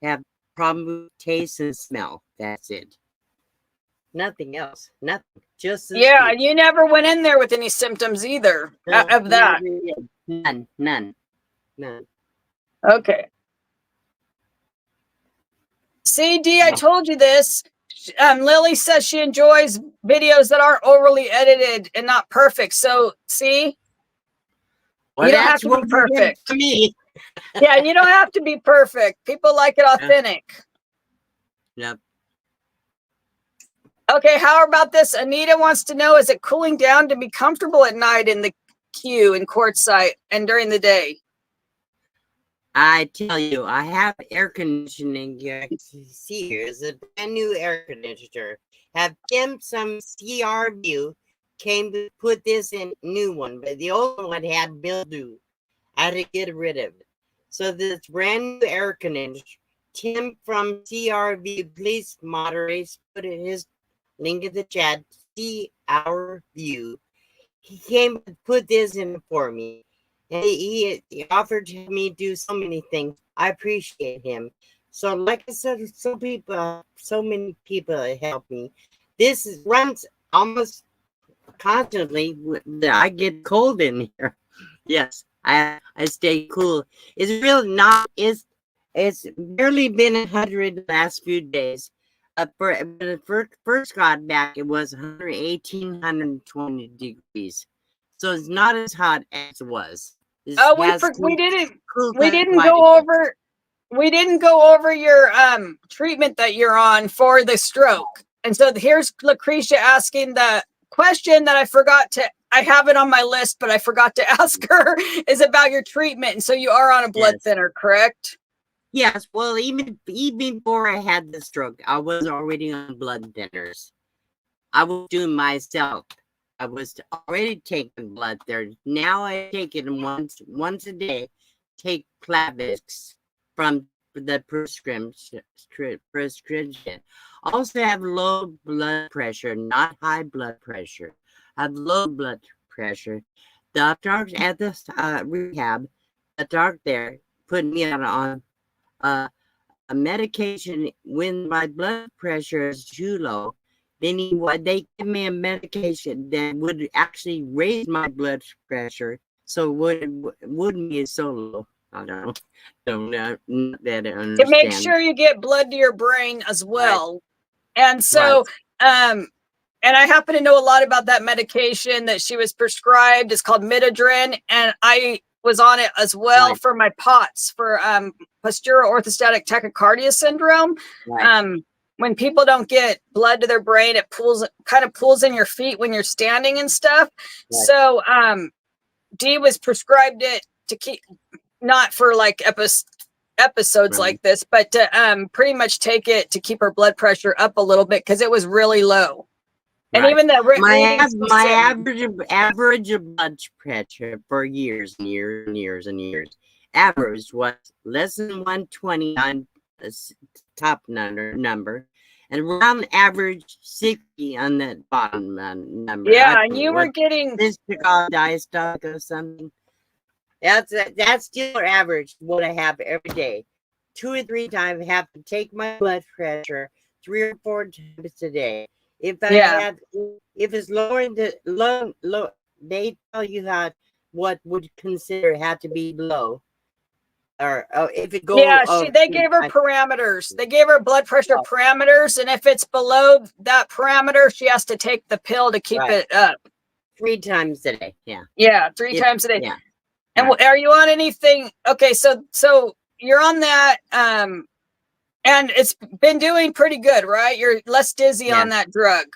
have problem with taste and smell. That's it. Nothing else. Nothing. Just yeah. You never went in there with any symptoms either of that. None. Okay. See, Dee, I told you this. Lily says she enjoys videos that aren't overly edited and not perfect. So, see. Well, You don't have that's to be what you did perfect. for me. Yeah, you don't have to be perfect. People like it authentic. Yep. Okay, how about this? Anita wants to know, is it cooling down to be comfortable at night in the queue in quartzsite and during the day? I tell you, I have air conditioning. You can see here is a brand new air conditioner. Have Tim some CR view came to put this in new one, but the old one had mildew. I had to get rid of it. So this brand new air conditioner, Tim from CRV, please moderate, put in his link in the chat, see our view. He came to put this in for me. And he offered me to do so many things. I appreciate him. So like I said, so many people help me. Runs almost constantly. I get cold in here. Yes, I stay cool. It's really not. It's barely been 100 the last few days. When it first got back, it was 118, 120 degrees. So it's not as hot as it was. This Oh, has we cooled we didn't quite a go bit. over your treatment that you're on for the stroke. And so here's Lucretia asking the question that I have it on my list, but I forgot to ask her, is about your treatment. And so you are on a blood Yes. thinner, correct? Yes. Well, even before I had the stroke, I was already on blood thinners. I was doing myself. I was already taking blood thinners. Now I take it once a day. Take Plavix from the prescription. Also have low blood pressure, not high blood pressure. I have low blood pressure. The doctor at the rehab, the doctor there put me on a medication when my blood pressure is too low. Then they give me a medication that would actually raise my blood pressure, so wouldn't be so low. I don't know that I To make understand. sure you get blood to your brain as Right, well. And right, so, and I happen to know a lot about that medication that she was prescribed. It's called Midodrine, and I was on it as well right, for my POTS, for postural orthostatic tachycardia syndrome. right, When people don't get blood to their brain, it kind of pulls in your feet when you're standing and stuff. right, So Dee was prescribed it to keep, not for like episodes right. like this, but to pretty much take it to keep her blood pressure up a little bit because it was really low. And Right. even the readings she My sent me. average of blood pressure for years and years and years and years, average was less than 120 on the top number, and around average 60 on the bottom number. I Yeah, and don't know you were what getting, diastolic or something. That's still average. What I have every day, 2 or 3 times. I have to take my blood pressure 3 or 4 times a day. If it's lower the low, they tell you that what would consider had to be low, or if it go they gave her parameters. They gave her blood pressure parameters, and if it's below that parameter, she has to take the pill to keep right, it up. 3 times a day. Yeah. Yeah, 3 times a day. Yeah. And Right. are you on anything? Okay, so you're on that, and it's been doing pretty good, right? You're less dizzy Yeah. on that drug.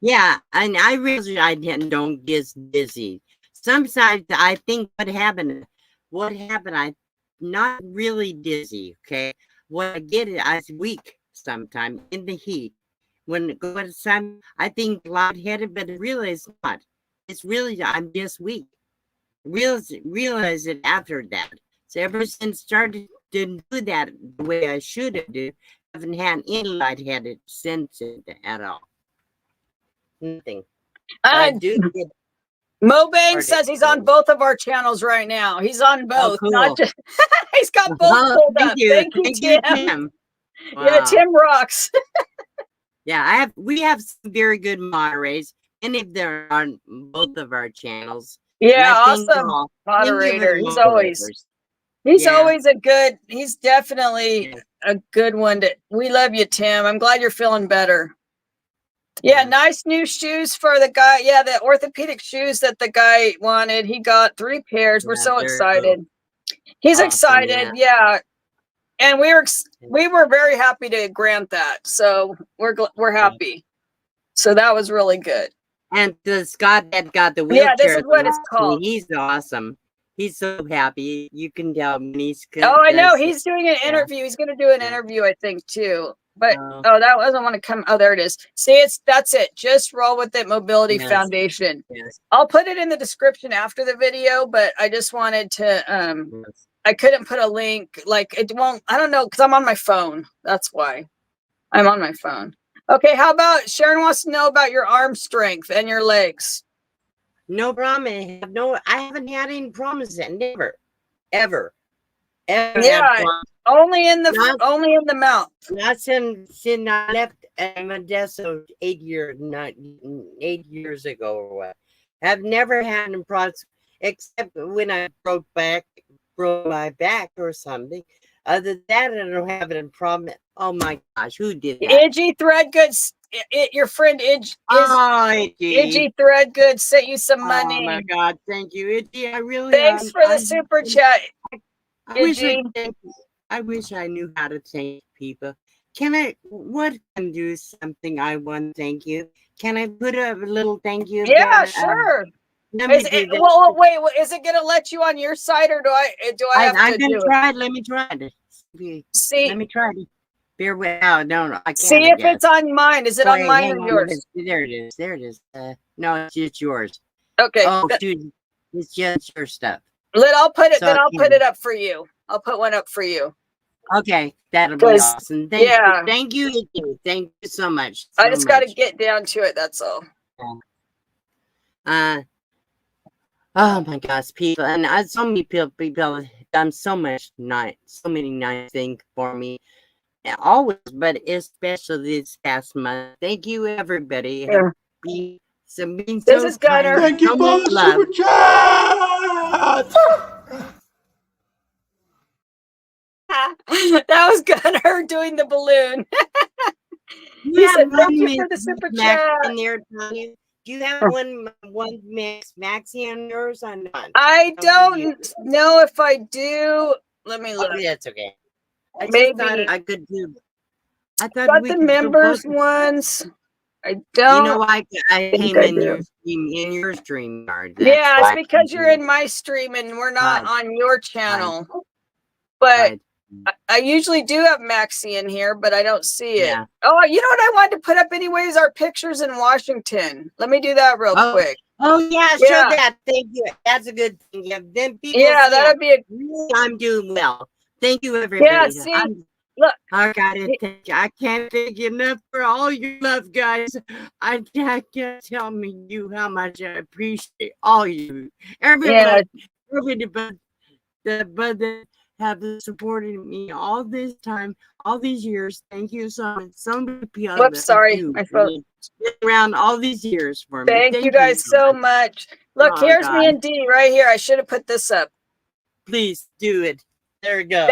Yeah, and I realize I don't get dizzy. Sometimes I think what happened, I'm not really dizzy, okay? What I get is I was weak sometimes in the heat. When it goes sun, I think lightheaded, but really it's not. It's really, I'm just weak. Realize it after that. So ever since started to do that the way I should have do, I haven't had any lightheaded since at all. Nothing. I do get Mobang says he's on started. both of our channels right now. He's on Oh, both, not cool. just he's got both pulled Thank up. you. Thank you, Thank you, Tim. Tim. Yeah, Wow. Tim rocks. Yeah, we have some very good moderators, and if they're on both of our channels. Yeah, I think awesome all moderator. indomitable He's always moderators. Yeah. he's definitely Yeah. a good one. We love you, Tim. I'm glad you're feeling better. Yeah, nice new shoes for the guy. Yeah, the orthopedic shoes that the guy wanted. He got 3 pairs. We're Yeah, so they're so excited. He's awesome. excited. Yeah. And we were very happy to grant that. So we're happy. So that was really good. And the Scott that got the Yeah, this wheelchair, is what it's called. he's awesome. He's so happy. You can tell when he's Oh, I know. does- He's doing an interview. He's going to do an interview, I think, too. But that doesn't want to come. Oh, there it is. See, that's it. Just Roll With It Mobility Foundation. Yes. I'll put it in the description after the video, but I just wanted to I couldn't put a link. Like it won't, I don't know, because I'm on my phone. That's why I'm on my phone. Okay, how about Sharon wants to know about your arm strength and your legs. No problem. I haven't had any problems. Never, ever. Yeah, only in the mouth. Not since I left Modesto 8 years ago or what. I've never had any problems except when I broke my back or something. Other than that, I don't have any problem. Oh my gosh, who did that? Idgy Threadgood, your friend Idgy Threadgood sent you some money. Oh my God, thank you, Idgy. I really thanks for the super chat. I wish I knew how to thank people. What can do something I want to thank you? Can I put a little thank you? Yeah, sure. Wait, is it gonna let you on your side or do I have to do it? Let me try it. See, let me try it. Bear with. Oh, no, I can't. See if it's on mine. Is it on mine or yours? There it is. No, it's just yours. Okay. Oh, dude, it's just your stuff. I'll put it. Then I'll put it up for you. I'll put one up for you. Okay, that'll be awesome. Thank you. Thank you so much. I just got to get down to it. That's all. Oh my gosh, people, and so many people done so many nice things for me, always, but especially this past month. Thank you, everybody. This is Gunner. Thank you for the super chat. That was Gunner doing the balloon. He said, "Thank you for the super chat." In there, Tanya. Do you have one maxi on yours or not? I don't know if I do. Let me look. Oh, that's okay. Maybe thought I could do. I thought got the members ones. I don't. You know, I came in your stream yard. Yeah, it's because you're in my stream and we're not on your channel. But I usually do have Maxie in here, but I don't see it. Yeah. Oh, you know what I wanted to put up anyways? Our pictures in Washington. Let me do that real quick. Oh yeah, show that. Thank you. That's a good thing. Yeah, then people. Yeah, that'd be I'm doing well. Thank you, everybody. Yeah, see, look. I gotta thank you. I can't thank you enough for all your love, guys. I can't tell you how much I appreciate all you. Everybody, but have supported me all this time, all these years. Thank you so much. So many people. Whoops, sorry. I felt around all these years for me. Thank you guys so much. Look, here's me and Dee right here. I should have put this up. Please do it. There we go.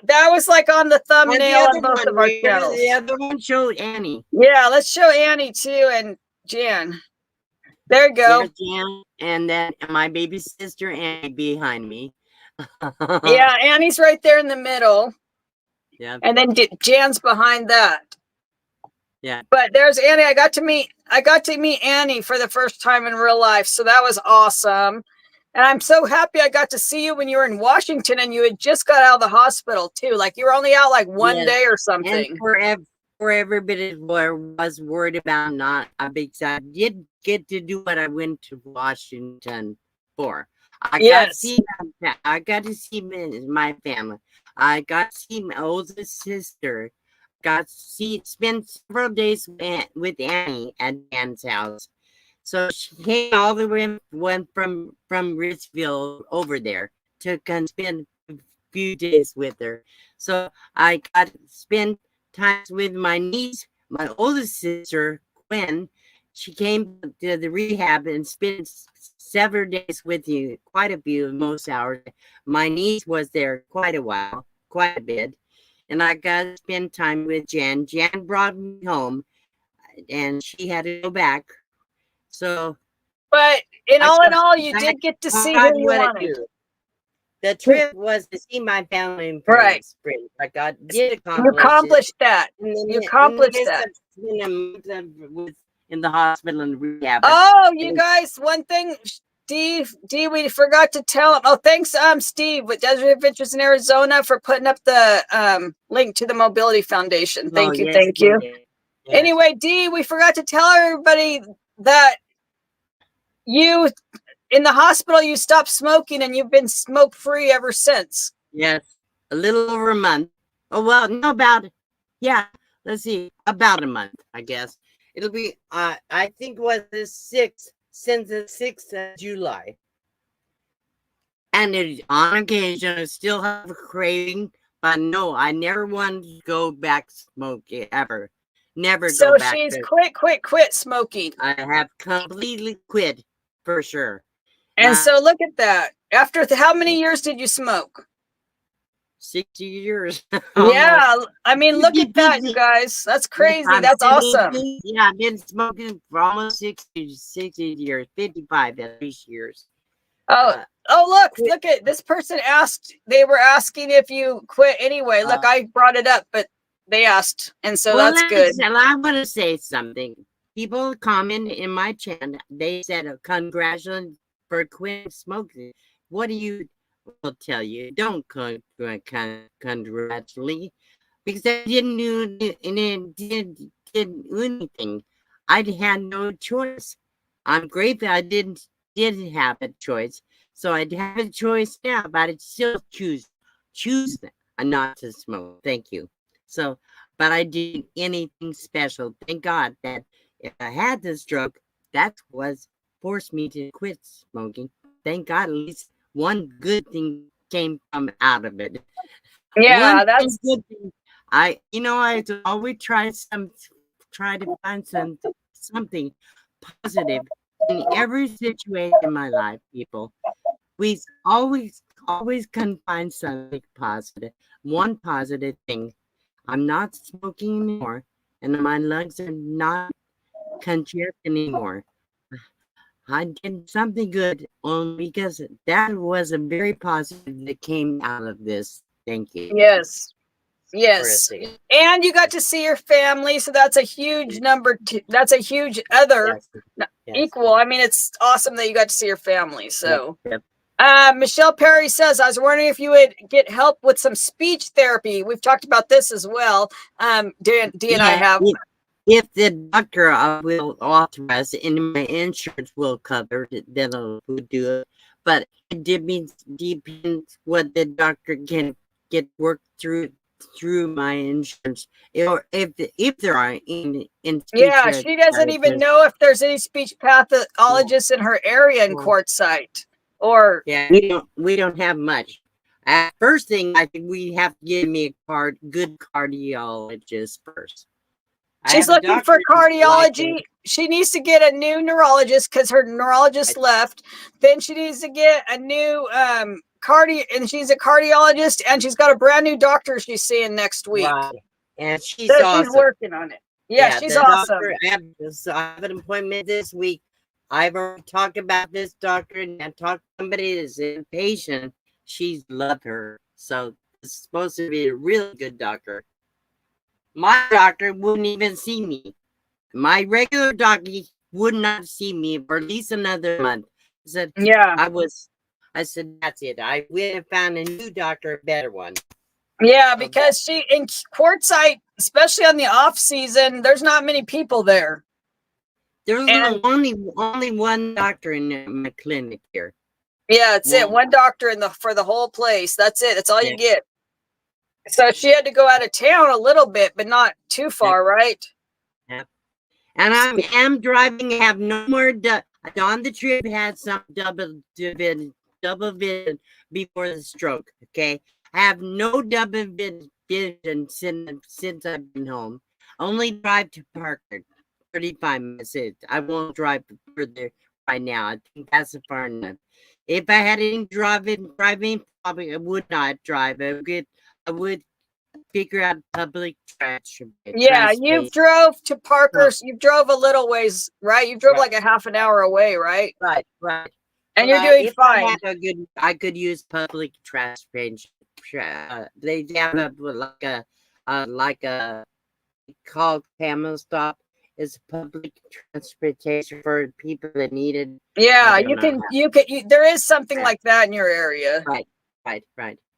That was like on the thumbnail on both of our channels. The other one showed Annie. Yeah, let's show Annie too and Jan. There you go. There's Jan, and then my baby sister Annie behind me. Yeah, Annie's right there in the middle. Yeah. And then Jan's behind that. Yeah. But there's Annie. I got to meet Annie for the first time in real life. So that was awesome. And I'm so happy I got to see you when you were in Washington and you had just got out of the hospital too. Like you were only out like one day or something. And for everybody was worried about not a big side. I did get to do what I went to Washington for. I got to see my family. I got to see my oldest sister. Spent several days with Annie at Dan's house. So she came all the way, went from Richville over there to spend a few days with her. So I got to spend time with my niece, my oldest sister, Gwen. She came to the rehab and spent several days with you, quite a few, most hours. My niece was there quite a while, quite a bit. And I got to spend time with Jan. Jan brought me home. and she had to go back. So But in all, you did get to see who you wanted. The trip was to see my family and Right. friends. Like I did You accomplish accomplished that. You accomplished that. In the hospital and rehab. Oh, you guys, one thing, D, we forgot to tell him. Oh, thanks, Steve with Desert Adventures in Arizona for putting up the link to the Mobility Foundation. Thank you, yes, thank you. Yes. Anyway, D, we forgot to tell everybody that you in the hospital you stopped smoking and you've been smoke free ever since. Yes, a little over a month. Oh well, no, about let's see, about a month, I guess. It'll be I think it was the 6th, since the 6th of July. And on occasion I still have a craving, but no, I never want to go back smoking ever. Never so go back. So she's quit smoking. I have completely quit for sure. And so look at that. After how many years did you smoke? 60 years. Yeah, I mean, look at that, you guys. That's crazy. That's awesome. Yeah, I've been smoking for almost 60 years, 55 at least years. Oh, look at this person asked. They were asking if you quit anyway. Look, I brought it up, but they asked, and so that's good. I want to say something. People comment in my channel. They said, "Congratulations for quitting smoking." What do you? Will tell you, don't congratulate, because I didn't do anything. I had no choice. I'm grateful I didn't have a choice. So I'd have a choice now, but I'd still choose not to smoke. Thank you. So, but I didn't anything special. Thank God that if I had the stroke, that was forced me to quit smoking. Thank God, at least one good thing came from out of it. Yeah, that's good thing. I always try to find something positive in every situation in my life, people. We always can find something positive. One positive thing. I'm not smoking anymore, and my lungs are not congested anymore. I did something good only because that was a very positive that came out of this. Thank you. Yes. Yes. And you got to see your family. So that's a huge number. That's a huge other equal. I mean, it's awesome that you got to see your family. So Michelle Perry says, I was wondering if you would get help with some speech therapy. We've talked about this as well. D and I have. If the doctor will authorize and my insurance will cover it, then I'll do it. But it depends what the doctor can get worked through my insurance, or if there are in yeah, she doesn't even know if there's any speech pathologists in her area in Quartzsite. Or we don't have much. First thing, I think we have to give me a good cardiologist first. She's looking for cardiology. She needs to get a new neurologist because her neurologist left. Then she needs to get a new and she's a cardiologist, and she's got a brand new doctor she's seeing next week. Right. And she's awesome. She's working on it. Yeah, she's awesome. I have an appointment this week. I've already talked about this doctor, and I talked to somebody that's a patient. She's loved her. So it's supposed to be a really good doctor. My doctor wouldn't even see me. My regular doctor would not see me for at least another month. I said, I said, that's it. I went and found a new doctor, a better one. Yeah, because she in Quartzsite, especially on the off season, there's not many people there. There's only one doctor in my clinic here. Yeah, it's it. One doctor for the whole place. That's it. That's all you get. So she had to go out of town a little bit, but not too far, right? Yeah. And I am driving. I have no more. On the trip, had some double vision before the stroke. Okay, I have no double vision since I've been home. Only drive to Parker, 35 minutes. I won't drive further right now. I think that's far enough. If I had any driving, probably I would not drive. I would figure out public transportation. Yeah, you drove to Parker's. You drove a little ways, right? You drove Right. like a half an hour away, right? Right. And you're doing if fine. I could use public transportation. They have like a called Camel Stop. Is public transportation for people that need it. Yeah, you can. There is something like that in your area. Right.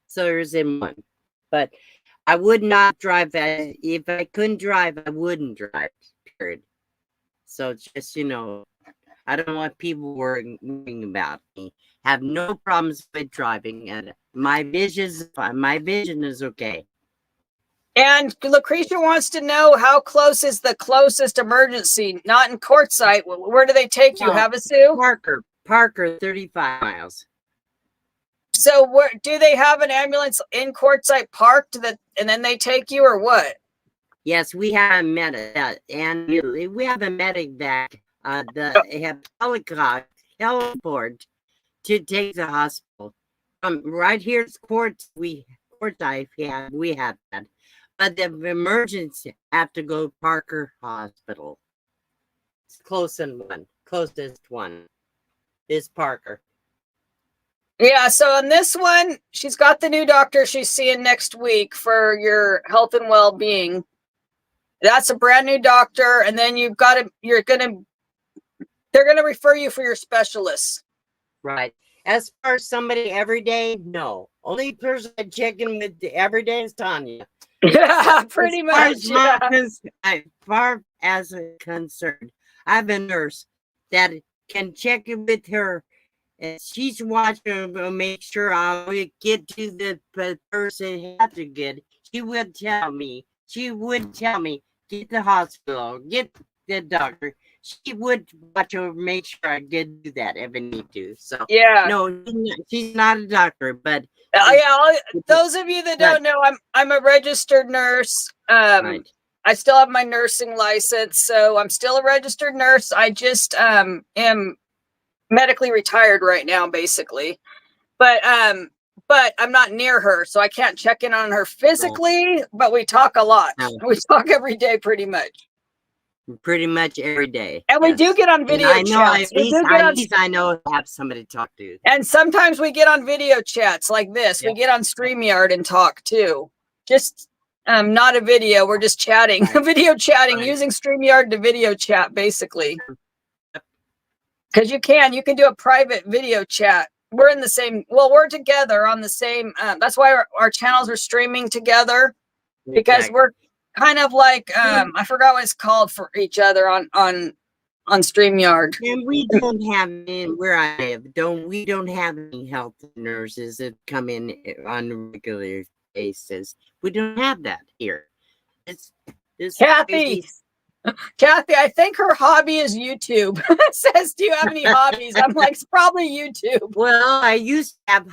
So there's in one, but I would not drive that. If I couldn't drive, I wouldn't drive. Period. So just I don't want people worrying about me. Have no problems with driving, and my vision is okay. And Lucretia wants to know how close is the closest emergency? Not in Quartzsite. Where do they take you, Havasu? Parker, 35 miles. So where do they have an ambulance in Quartzsite parked and then they take you, or what? Yes, we have a medic, and we have a medic that they have heliport to take the hospital. Right here's Quartzsite. We have that. But the emergency have to go Parker Hospital. It's closest one is Parker. Yeah, so on this one, she's got the new doctor she's seeing next week for your health and well-being. That's a brand new doctor, and then they're gonna refer you for your specialists. Right. As far as somebody every day, no. Only person I check in with every day is Tanya. Yeah, pretty much. As far as concerned, I have a nurse that can check in with her, and she's watching to make sure I get to the person I have to get. She would tell me, get the hospital, get the doctor. She would watch over, make sure I get do that if I need to. So yeah, no, she's not a doctor, but those of you that don't know, I'm a registered nurse. Right. I still have my nursing license, so I'm still a registered nurse. I just am medically retired right now, basically. But I'm not near her, so I can't check in on her physically. But we talk a lot. We talk every day, pretty much. Pretty much every day. And we do get on video chats. At least I know I have somebody to talk to. And sometimes we get on video chats like this. Yep. We get on StreamYard and talk too. Just not a video. We're just chatting. Right. Video chatting, using StreamYard to video chat, basically. Because you can do a private video chat. We're in the same, we're together on the same, that's why our channels are streaming together. Because we're kind of like, I forgot what it's called for each other on StreamYard. And we don't have where I live. We don't have any health nurses that come in on a regular basis. We don't have that here. It's Kathy. Kathy, I think her hobby is YouTube. It says, do you have any hobbies? I'm like, it's probably YouTube. Well, I used to have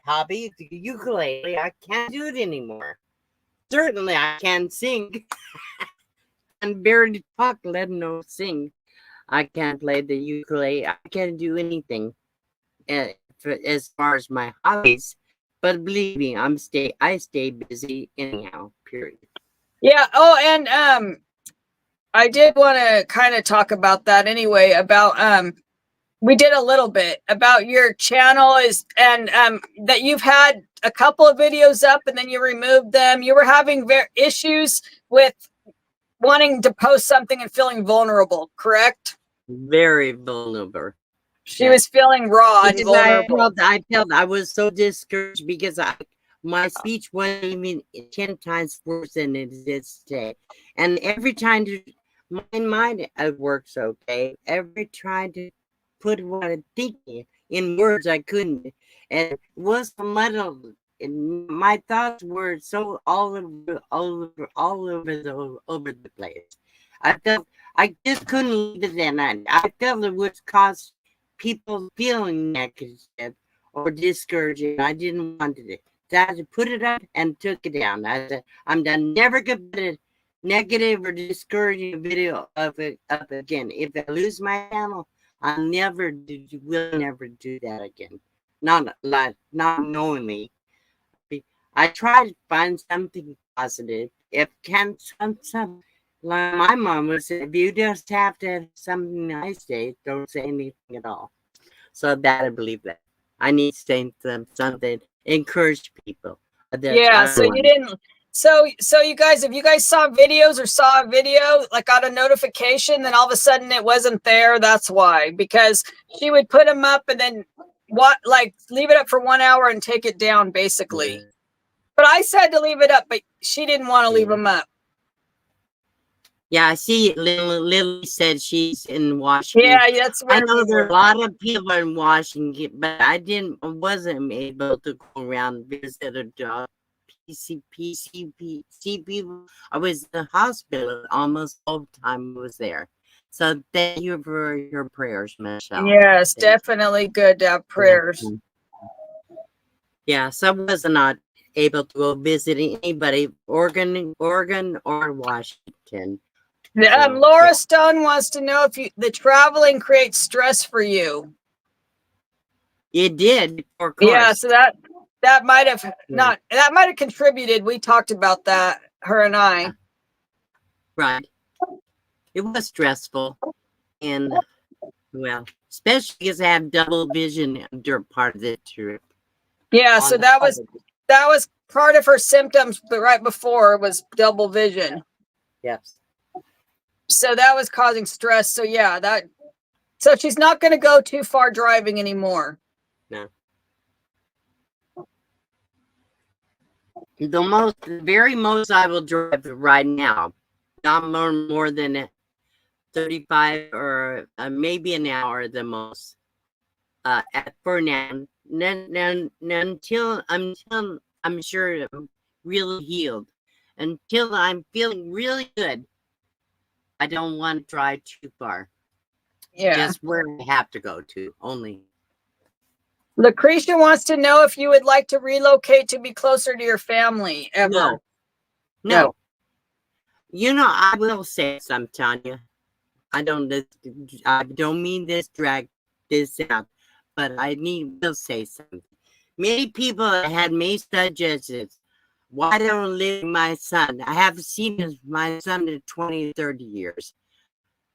hobby, ukulele. I can't do it anymore. Certainly, I can sing. And barely talk, let alone sing. I can't play the ukulele. I can't do anything as far as my hobbies. But believe me, I stay busy anyhow. Period. Yeah. Oh, and I did want to kind of talk about that anyway. About we did a little bit about your channel and that you've had a couple of videos up and then you removed them. You were having issues with wanting to post something and feeling vulnerable, correct? Very vulnerable. She was feeling raw and vulnerable. I was so discouraged because my speech wasn't even 10 times worse than it is today. And every time my mind works okay. Every trying to put what I'm thinking in words I couldn't. And it was muddled. And my thoughts were so all over the place. I just couldn't leave it that night. I felt it would cause people feeling negative or discouraging. I didn't want it. So I had to put it up and took it down. I said, I'm done. Never gonna put a negative or discouraging video of it up again. If I lose my channel, will never do that again. Not knowingly. I try to find something positive. If can't some like my mom would say, if you just have to have something nice day, don't say anything at all. So that I believe that. I need to say something, encourage people. That's Yeah, other so you one. didn't so you guys, if you guys saw videos or saw a video, like got a notification, then all of a sudden it wasn't there, that's why. Because she would put them up and then what, like leave it up for 1 hour and take it down Yeah, basically. But I said to leave it up, but she didn't want to leave yeah. them up. Yeah, I see Lily said she's in Washington. Yeah, that's I where know we there are were. a lot of people in Washington, but wasn't able to go around and visit a job. See people. I was in the hospital almost all the time I was there. So thank you for your prayers, Michelle. Yes, Thank definitely good to have prayers. you. Yeah, so I was not able to go visit anybody, Oregon or Washington. So Laura Stone wants to know if the traveling creates stress for you. it did, of Yeah, course. so that might have Yeah. that might have contributed. We talked about that, her and I. Right. It was stressful. And, well, especially because I have double vision during part of the trip. Yeah, On so the that was part of her symptoms, but right before was double vision. Yes. So that was causing stress. So yeah, so she's not going to go too far driving anymore. No. The very most I will drive right now, not more than 35 or maybe an hour the most. For now, until I'm sure I'm really healed, until I'm feeling really good, I don't want to drive too far. Yeah. Just where I have to go to only. Lucretia wants to know if you would like to relocate to be closer to your family ever. No. You know, I will say some, Tanya. I don't mean this drag this out, but will say something. Many people had made suggestions. Why don't live with my son? I haven't seen my son in 20, 30 years.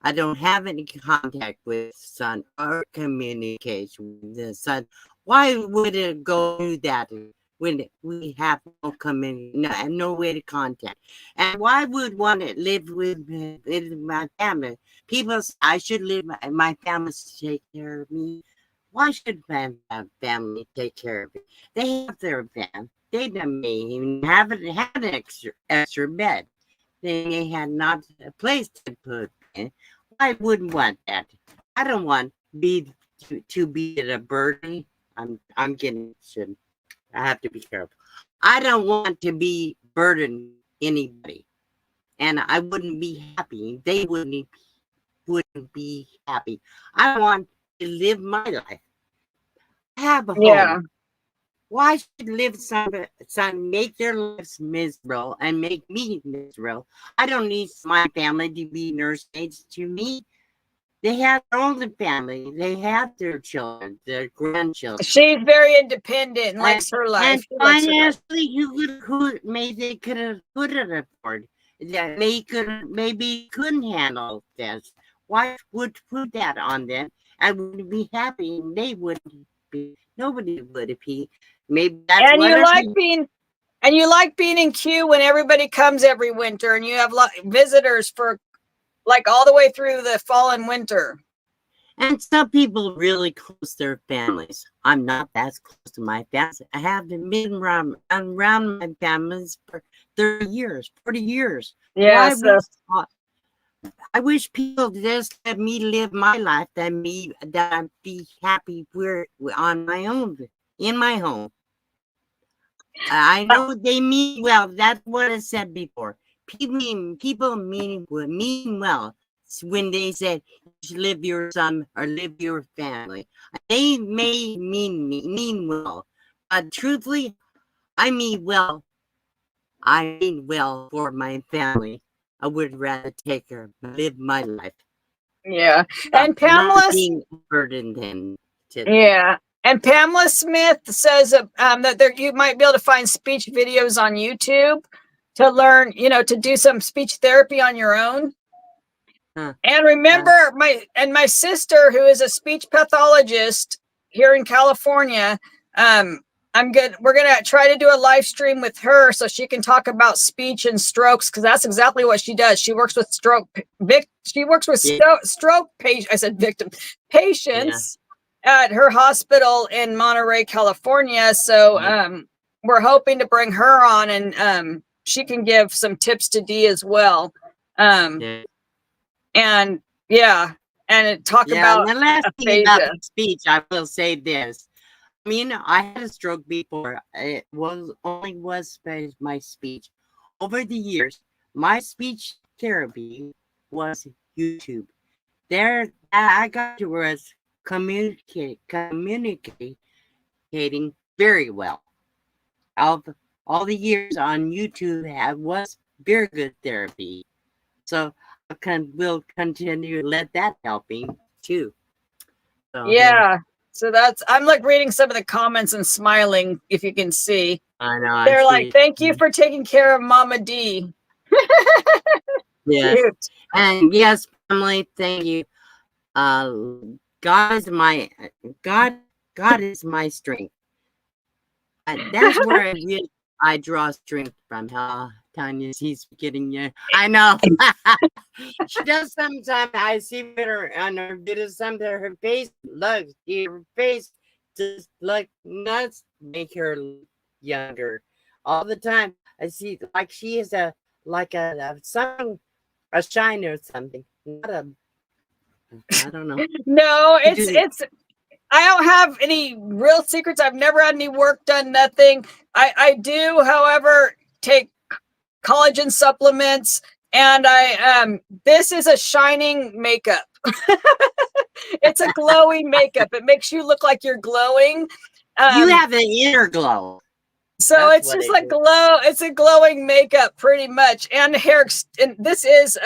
I don't have any contact with son or communication with the son. Why would it go do that when we have no no way to contact? And why would want to live with my family? People say I should live my family to take care of me. Why should my family take care of me? They have their van. They may even haven't had an extra bed. They had not a place to put in. I wouldn't want that. I don't want to be a burden. I'm getting should I have to be careful. I don't want to be burden anybody, and I wouldn't be happy. They wouldn't be happy. I want to live my life, have a Yeah. home. Why should live some make their lives miserable and make me miserable? I don't need my family to be nursemaid to me. They have their own family. They have their children, their grandchildren. She's very independent and likes her life. And financially, they couldn't afford that. Maybe couldn't handle this. Why would put that on them? I would be happy, and they wouldn't be. Nobody would be. Maybe that's And what you like being in queue when everybody comes every winter, and you have visitors for like all the way through the fall and winter. And some people really close to their families. I'm not that close to my family. I haven't been around my families for 30 years, 40 years. Yeah. I wish people just let me live my life, that I'd be happy on my own, in my home. I know they mean well. That's what I said before. People mean well when they said live your son or live your family. They may mean well, but truthfully, I mean well. I mean well for my family. I would rather live my life. Yeah. And Pamela, being a burden than yeah. And Pamela Smith says that you might be able to find speech videos on YouTube to learn, to do some speech therapy on your own. Huh. And remember, my sister, who is a speech pathologist here in California, we're gonna try to do a live stream with her so she can talk about speech and strokes, because that's exactly what she does. She works with stroke patients. I said victim patients at her hospital in Monterey, California. So we're hoping to bring her on, and she can give some tips to Dee as well. And talk about the last thing about speech. I will say this. I mean, I had a stroke before. It was my speech. Over the years, my speech therapy was YouTube. There, I got to was communicating very well. All the years on YouTube was very good therapy. So we'll continue to let that helping too. So, yeah. So I'm like reading some of the comments and smiling, if you can see. I know. They're like, thank you for taking care of Mama Dee. Yes. Cute. And yes, family, thank you. God is my strength. That's where I draw strength from. Tanya, she's getting you. I know. She does sometimes. I see her on her videos. Sometimes her face just like nuts, make her younger all the time. I see like she is a shine or something. I don't know. No, it's. I don't have any real secrets. I've never had any work done. Nothing. I do, however, take collagen supplements, and this is a shining makeup. It's a glowing makeup. It makes you look like you're glowing. You have an inner glow. So that's it's just like glow. It's a glowing makeup pretty much. And hair, and this is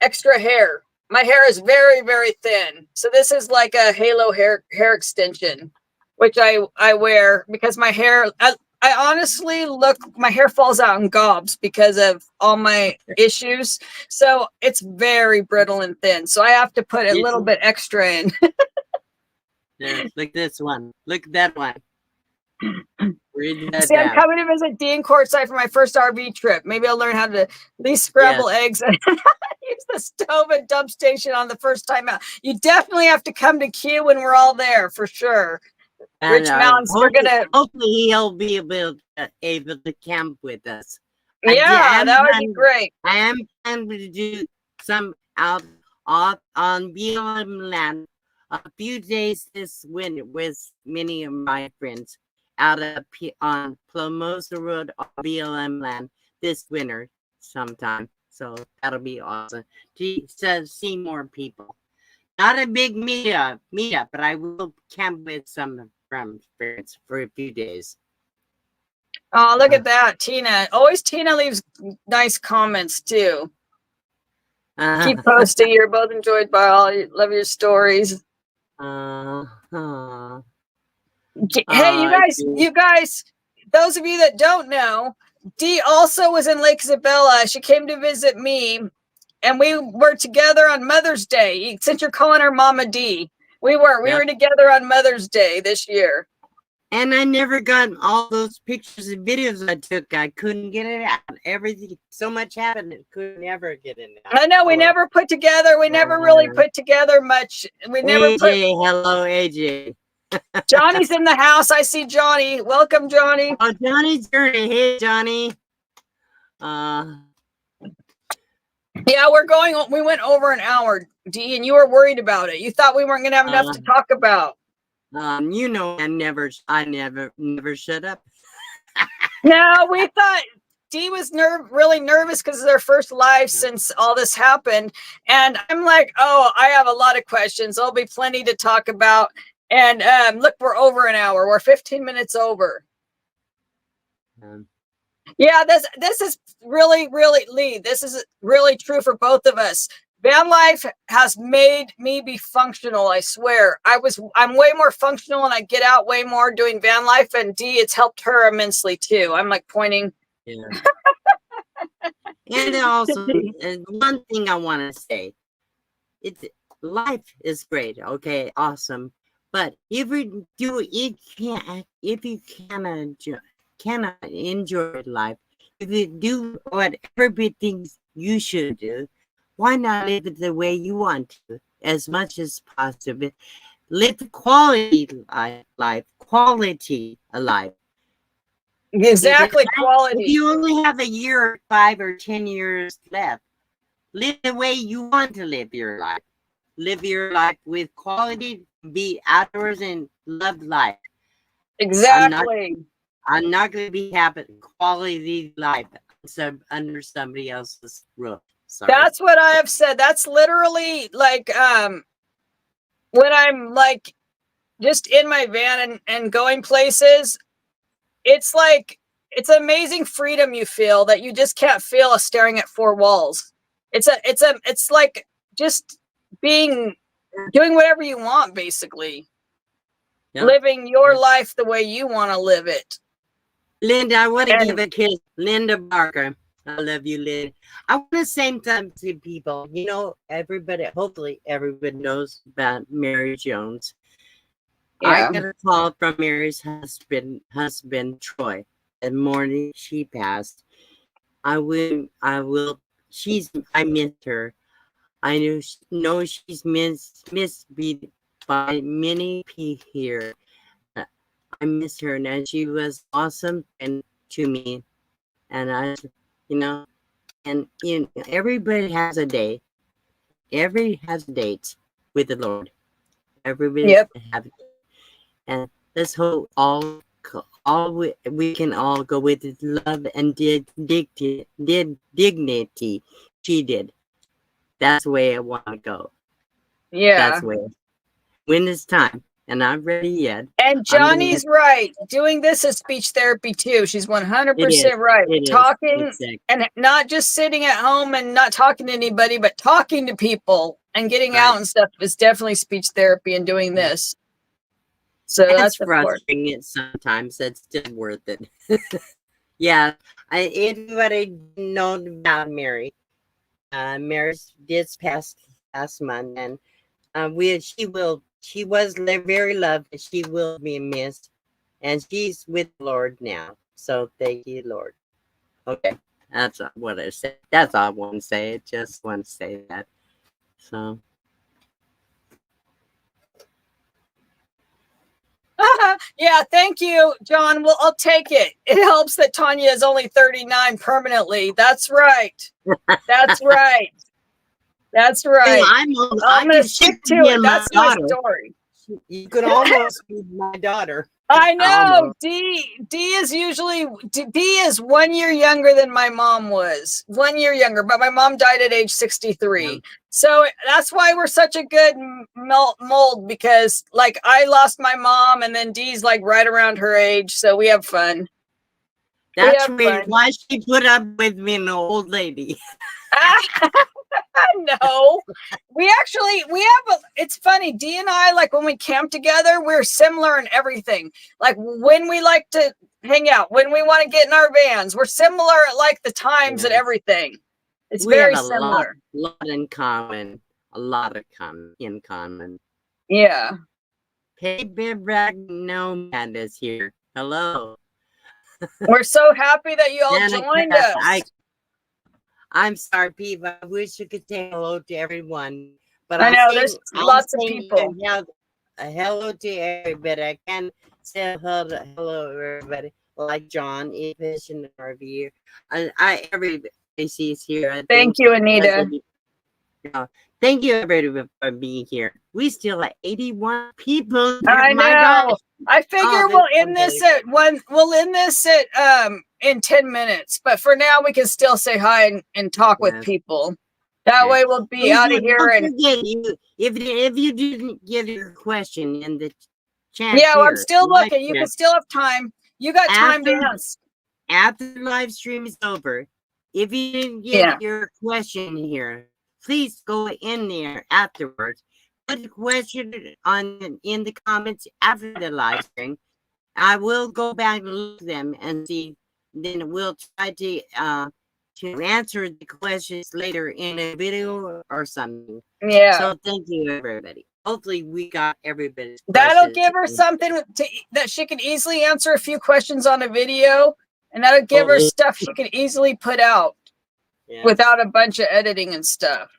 extra hair. My hair is very, very thin. So this is like a halo hair extension, which I wear because my hair, I honestly my hair falls out in gobs because of all my issues. So it's very brittle and thin. So I have to put a little bit extra in. There, look this one. Look at that one. See, I'm coming to visit Dean courtside for my first RV trip. Maybe I'll learn how to at least scramble eggs and use the stove and dump station on the first time out. You definitely have to come to Q when we're all there for sure. Rich Mountains, we're gonna. Hopefully, he'll be able to camp with us. Yeah, that would be great. I am planning to do some out on BLM land a few days this winter with many of my friends out on Plamosa Road on BLM land this winter sometime. So that'll be awesome to see more people. Not a big meetup, but I will camp with some friends for a few days. Oh, look at that, Tina. Always Tina leaves nice comments too. Keep posting. You're both enjoyed by all. Love your stories. Hey, you guys, those of you that don't know, Dee also was in Lake Isabella. She came to visit me, and we were together on Mother's Day. Since you're calling her Mama Dee, we were together on Mother's Day this year. And I never got all those pictures and videos I took. I couldn't get it out. Everything, so much happened, it could never get it out. I know, we never put together. We never really put together much. We never AJ, hello, AJ. Johnny's in the house. I see Johnny. Welcome, Johnny. Oh, Johnny's journey. Hey, Johnny. Yeah, we went over an hour, Dee, and you were worried about it. You thought we weren't going to have enough to talk about. You know, I never shut up. No, we thought Dee was really nervous because it's their first live since all this happened. And I'm like, oh, I have a lot of questions. There'll be plenty to talk about. And look, we're over an hour. We're 15 minutes over. Yeah, this is really, really, Lee, this is really true for both of us. van life has made me be functional. I swear. I'm way more functional and I get out way more doing van life, and Dee, it's helped her immensely too. I'm like pointing. Yeah. And also, one thing I want to say, it's life is great, okay, awesome. But if you cannot enjoy life, if you do whatever big things you should do, why not live it the way you want to, as much as possible? Live quality life, quality of life. Exactly, If quality. you only have a year, 5 or 10 years left, live the way you want to live your life. Live your life with quality, be outdoors and love life. Exactly. I'm not going to be having quality life under somebody else's roof. Sorry. That's what I have said. That's literally like when I'm like just in my van and going places, it's like it's amazing freedom you feel that you just can't feel staring at four walls. It's like just doing whatever you want, basically. Yeah. Living your life the way you want to live it. Linda, I want to give a kiss. Linda Barker. I love you, Linda. I want to say something to people. You know, hopefully everybody knows about Mary Jones. Yeah. I got a call from Mary's husband Troy. The morning she passed. I miss her. I know she's missed by many people here. I miss her, and she was awesome and to me. And everybody has a day. Everybody has a date with the Lord. Everybody have it. And let's hope we can all go with love and dignity. She did. That's the way I want to go. Yeah. That's the way. When it's time. And I'm ready yet. And Johnny's right. Doing this is speech therapy too. She's 100% right. Talking and not just sitting at home and not talking to anybody, but talking to people and getting out and stuff is definitely speech therapy and doing this. So that's frustrating sometimes. It's still worth it. Yeah. Everybody know about Mary. Mary did pass last month, and she was very loved, and she will be missed, and she's with the Lord now. So thank you, Lord. Okay, that's what I said. That's all I want to say. I just want to say that. So. Yeah, thank you, John. Well, I'll take it. It helps that Tanya is only 39 permanently. That's right. That's right. That's right. I'm going to stick to it. That's my story. You could almost be my daughter. I know. Dee is 1 year younger than my mom was. 1 year younger, but my mom died at age 63. Yeah. So that's why we're such a good mold, because like I lost my mom and then Dee's like right around her age. So we have fun. That's weird. Why she put up with me, an old lady? No, it's funny. Dee and I, like when we camp together, we're similar in everything. Like when we like to hang out, when we want to get in our vans, we're similar at like the times and everything. It's very similar. A lot in common. A lot in common. Yeah. Hey, Big Nomad is here. Hello. We're so happy that you all joined us. I'm sorry, people. I wish you could say hello to everyone. But I know there's lots of people. Hello to everybody. I can't say hello to everybody. Like John, Ipish, and RV. Everybody sees here. Thank you, Anita. Thank you, everybody, for being here. We still have 81 people. I know. I figure we'll end this at in 10 minutes, but for now we can still say hi and talk with people. That way we'll be out of here. And if you didn't get your question in the chat, I'm still looking. You can still have time. You got time to ask. After the live stream is over, if you didn't get your question here, please go in there afterwards. Put a question in the comments after the live stream. I will go back and look at them and see. Then we'll try to answer the questions later in a video or something. Yeah. So thank you, everybody. Hopefully we got everybody's That'll questions. give her something that she can easily answer a few questions on a video, and that'll give her stuff she can easily put out without a bunch of editing and stuff.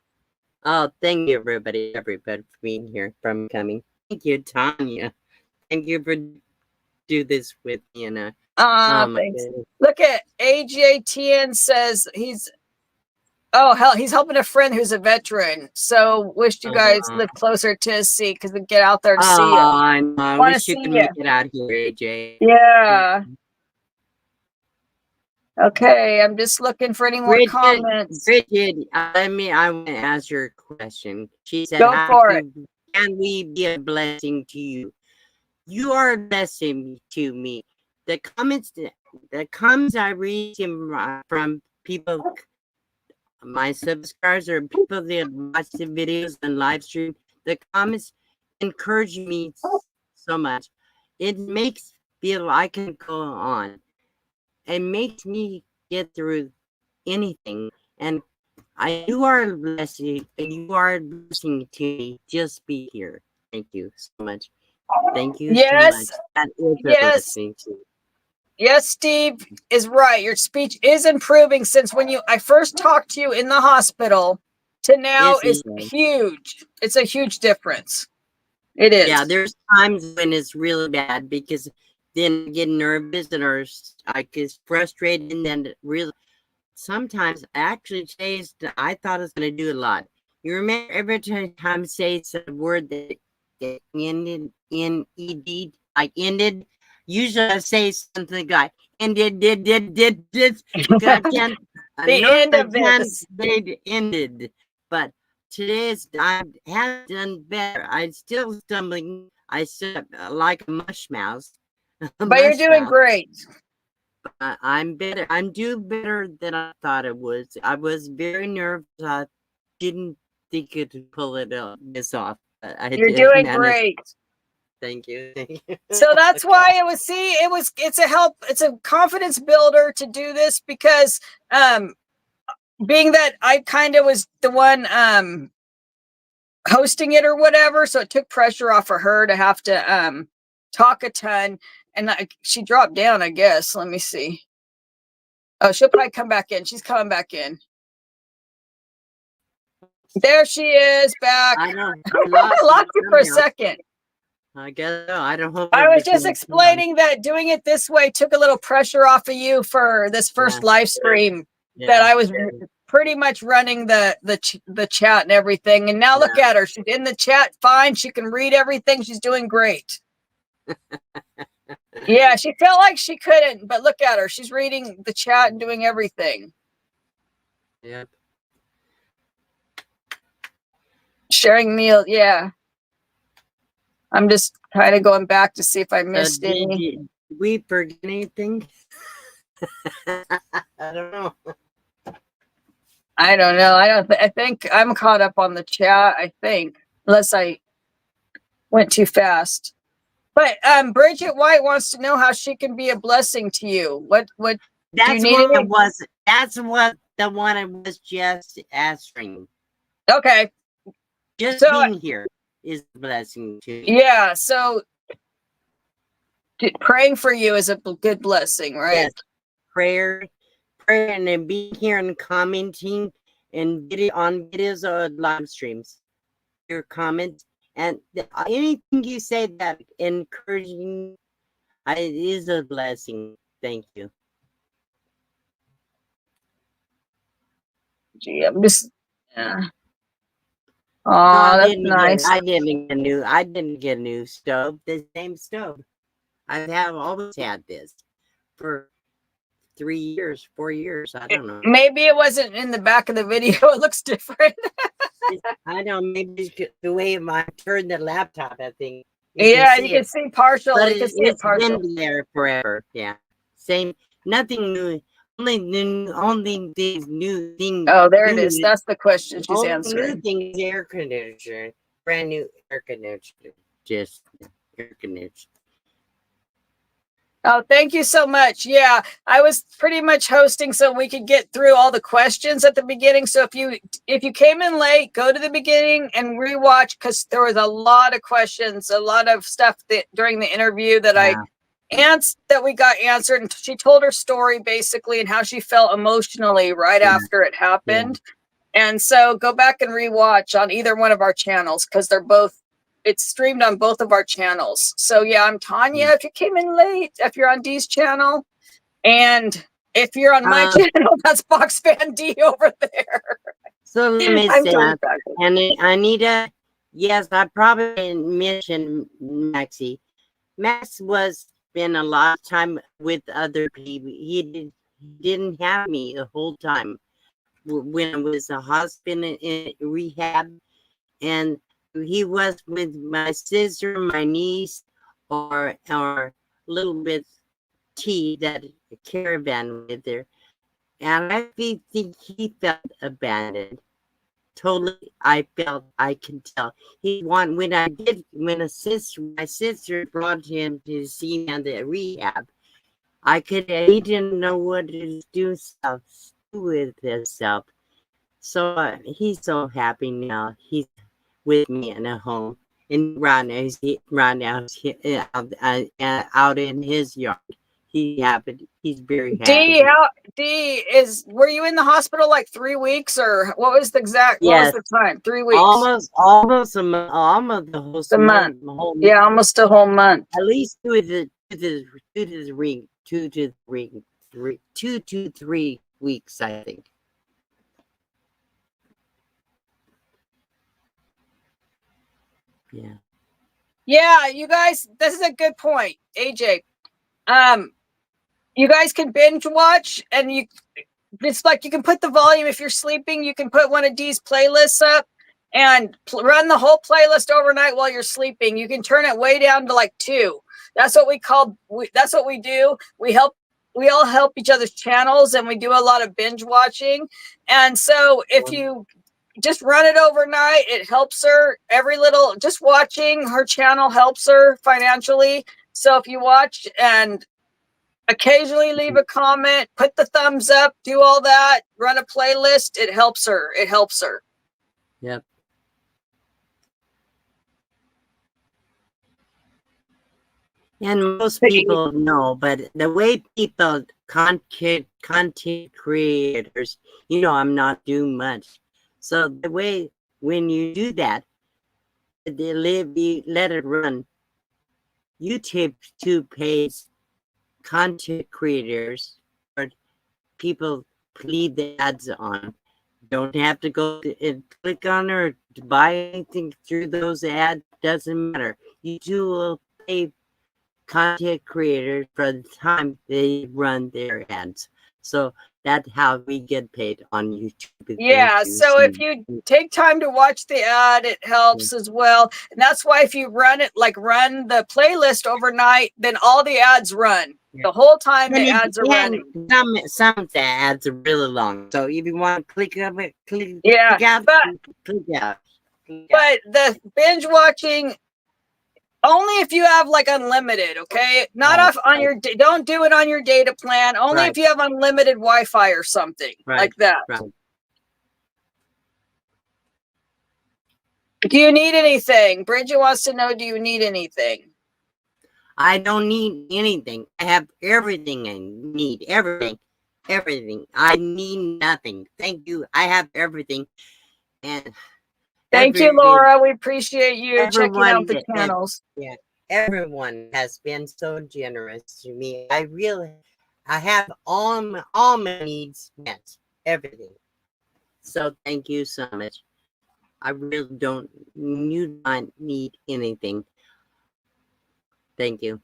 Oh, thank you, everybody for being here, from coming. Thank you, Tanya. Thank you for do this with me. And thanks. Look at AJTN says oh hell, he's helping a friend who's a veteran. So wished you guys live closer to his seat because we get out there to see you. I wish you could make it out here, AJ. Yeah. Okay, I'm just looking for any more comments. Bridget, I want to ask your question. She said, "Go for it. Can we be a blessing to you? You are a blessing to me. The comments I read from people, my subscribers, or people that watch the videos and live stream, the comments encourage me so much. It makes me feel I can go on. It makes me get through anything. And you are a blessing. You are a blessing to me. Just be here. Thank you so much. Thank you so much. That is a blessing to me. Yes, Steve is right. Your speech is improving since when I first talked to you in the hospital to now is huge. It's a huge difference. It is. Yeah, there's times when it's really bad because then I get nervous and I get frustrated, and then really sometimes actually I thought I was going to do a lot. You remember every time I say a word that ended in ed, like ended. Usually I say something like ended, did. I can't. The end of this. They ended, but I have done better. I'm still stumbling. I said like a mush mouse. But you're doing great. I'm better. I'm doing better than I thought it was. I was very nervous. I didn't think it could pull this off. You're doing great. Thank you. So that's why it's a help. It's a confidence builder to do this because being that I kind of was the one hosting it or whatever, so it took pressure off of her to have to talk a ton. And she dropped down, I guess. Let me see. Oh, she'll probably come back in. She's coming back in. There she is, back. I lost you for a second. I guess so. I don't hope. I was just explaining that doing it this way took a little pressure off of you for this first live stream. That I was pretty much running the chat and everything. And now look at her. She's in the chat fine. She can read everything. She's doing great. Yeah, she felt like she couldn't, but look at her. She's reading the chat and doing everything. Yep. Sharing meal, yeah. I'm just kind of going back to see if I missed any. Did we forget anything? I don't know. I don't know. I think I'm caught up on the chat, I think. Unless I went too fast. But Bridget White wants to know how she can be a blessing to you. What That's what it was. That's what the one I was just answering. Okay. Just being here is a blessing to you. Yeah, so praying for you is a good blessing, right? Yes. Prayer, and then being here and commenting and on videos or live streams. Your comments and anything you say that encouraging is a blessing. Thank you. Gee, I'm just oh, that's nice. I didn't get a new stove. The same stove. I have always had this for 3 years, 4 years. I don't know. Maybe it wasn't in the back of the video. It looks different. I don't. Maybe it's the way I turned the laptop. I think. You can see partial. But you can see it partial. Been there forever. Yeah. Same. Nothing new. only these new thing. Oh, there it is. That's the question she's Only answering. new thing is air conditioner, brand new air conditioner, just air conditioner. Oh, thank you so much. Yeah, I was pretty much hosting so we could get through all the questions at the beginning. So if you came in late, go to the beginning and rewatch, because there was a lot of questions, a lot of stuff that during the interview that that we got answered. And she told her story basically and how she felt emotionally right after it happened. And so go back and rewatch on either one of our channels, because it's streamed on both of our channels. So yeah, I'm Tanya. If you came in late, if you're on Dee's channel, and if you're on my channel, that's Box Fan D over there. So let me I'm say, totally Anita, yes, I probably didn't mention Maxie. Max was spent a lot of time with other people. He didn't have me the whole time when I was a hospital in rehab, and he was with my sister, my niece, or little bit T that caravan with her, and I think he felt abandoned. Totally, I can tell. When my sister brought him to see me at the rehab, he didn't know what to do with himself. So he's so happy now. He's with me in a home. And right now, out in his yard. He's very happy. Were you in the hospital like 3 weeks, or what was what was the time? 3 weeks. Almost the whole month. Yeah, almost a whole month. At least 2 to 3 weeks, I think. Yeah. Yeah, you guys, this is a good point, AJ. You guys can binge watch, and it's like you can put the volume if you're sleeping. You can put one of Dee's playlists up and run the whole playlist overnight while you're sleeping. You can turn it way down to like 2. That's what that's what we do. We all help each other's channels, and we do a lot of binge watching. And so if you just run it overnight, it helps her. Just watching her channel helps her financially. So if you watch and occasionally leave a comment, put the thumbs up, do all that, run a playlist, it helps her. Yep. And most people know, but the way people, content creators, I'm not doing much. So the way when you do that, you let it run. YouTube pays content creators or people leave the ads on. Don't have to go and click on or to buy anything through those ads. Doesn't matter. YouTube will pay content creators for the time they run their ads. So that's how we get paid on YouTube. Yeah, so if you take time to watch the ad, it helps as well. And that's why if you run the playlist overnight, then all the ads run. The whole time the ads are running. Some of the ads are really long. So if you want to click out, click out. But the binge watching, only if you have like unlimited, okay? Not don't do it on your data plan. Only if you have unlimited Wi-Fi or something like that. Right. Do you need anything? Bridget wants to know, do you need anything? I don't need anything. I have everything I need. Everything. I need nothing. Thank you. I have everything. And thank you, Laura. We appreciate you checking out the channels. Everyone has been so generous to me. I have all my needs met. Everything. So thank you so much. I really don't need anything. Thank you.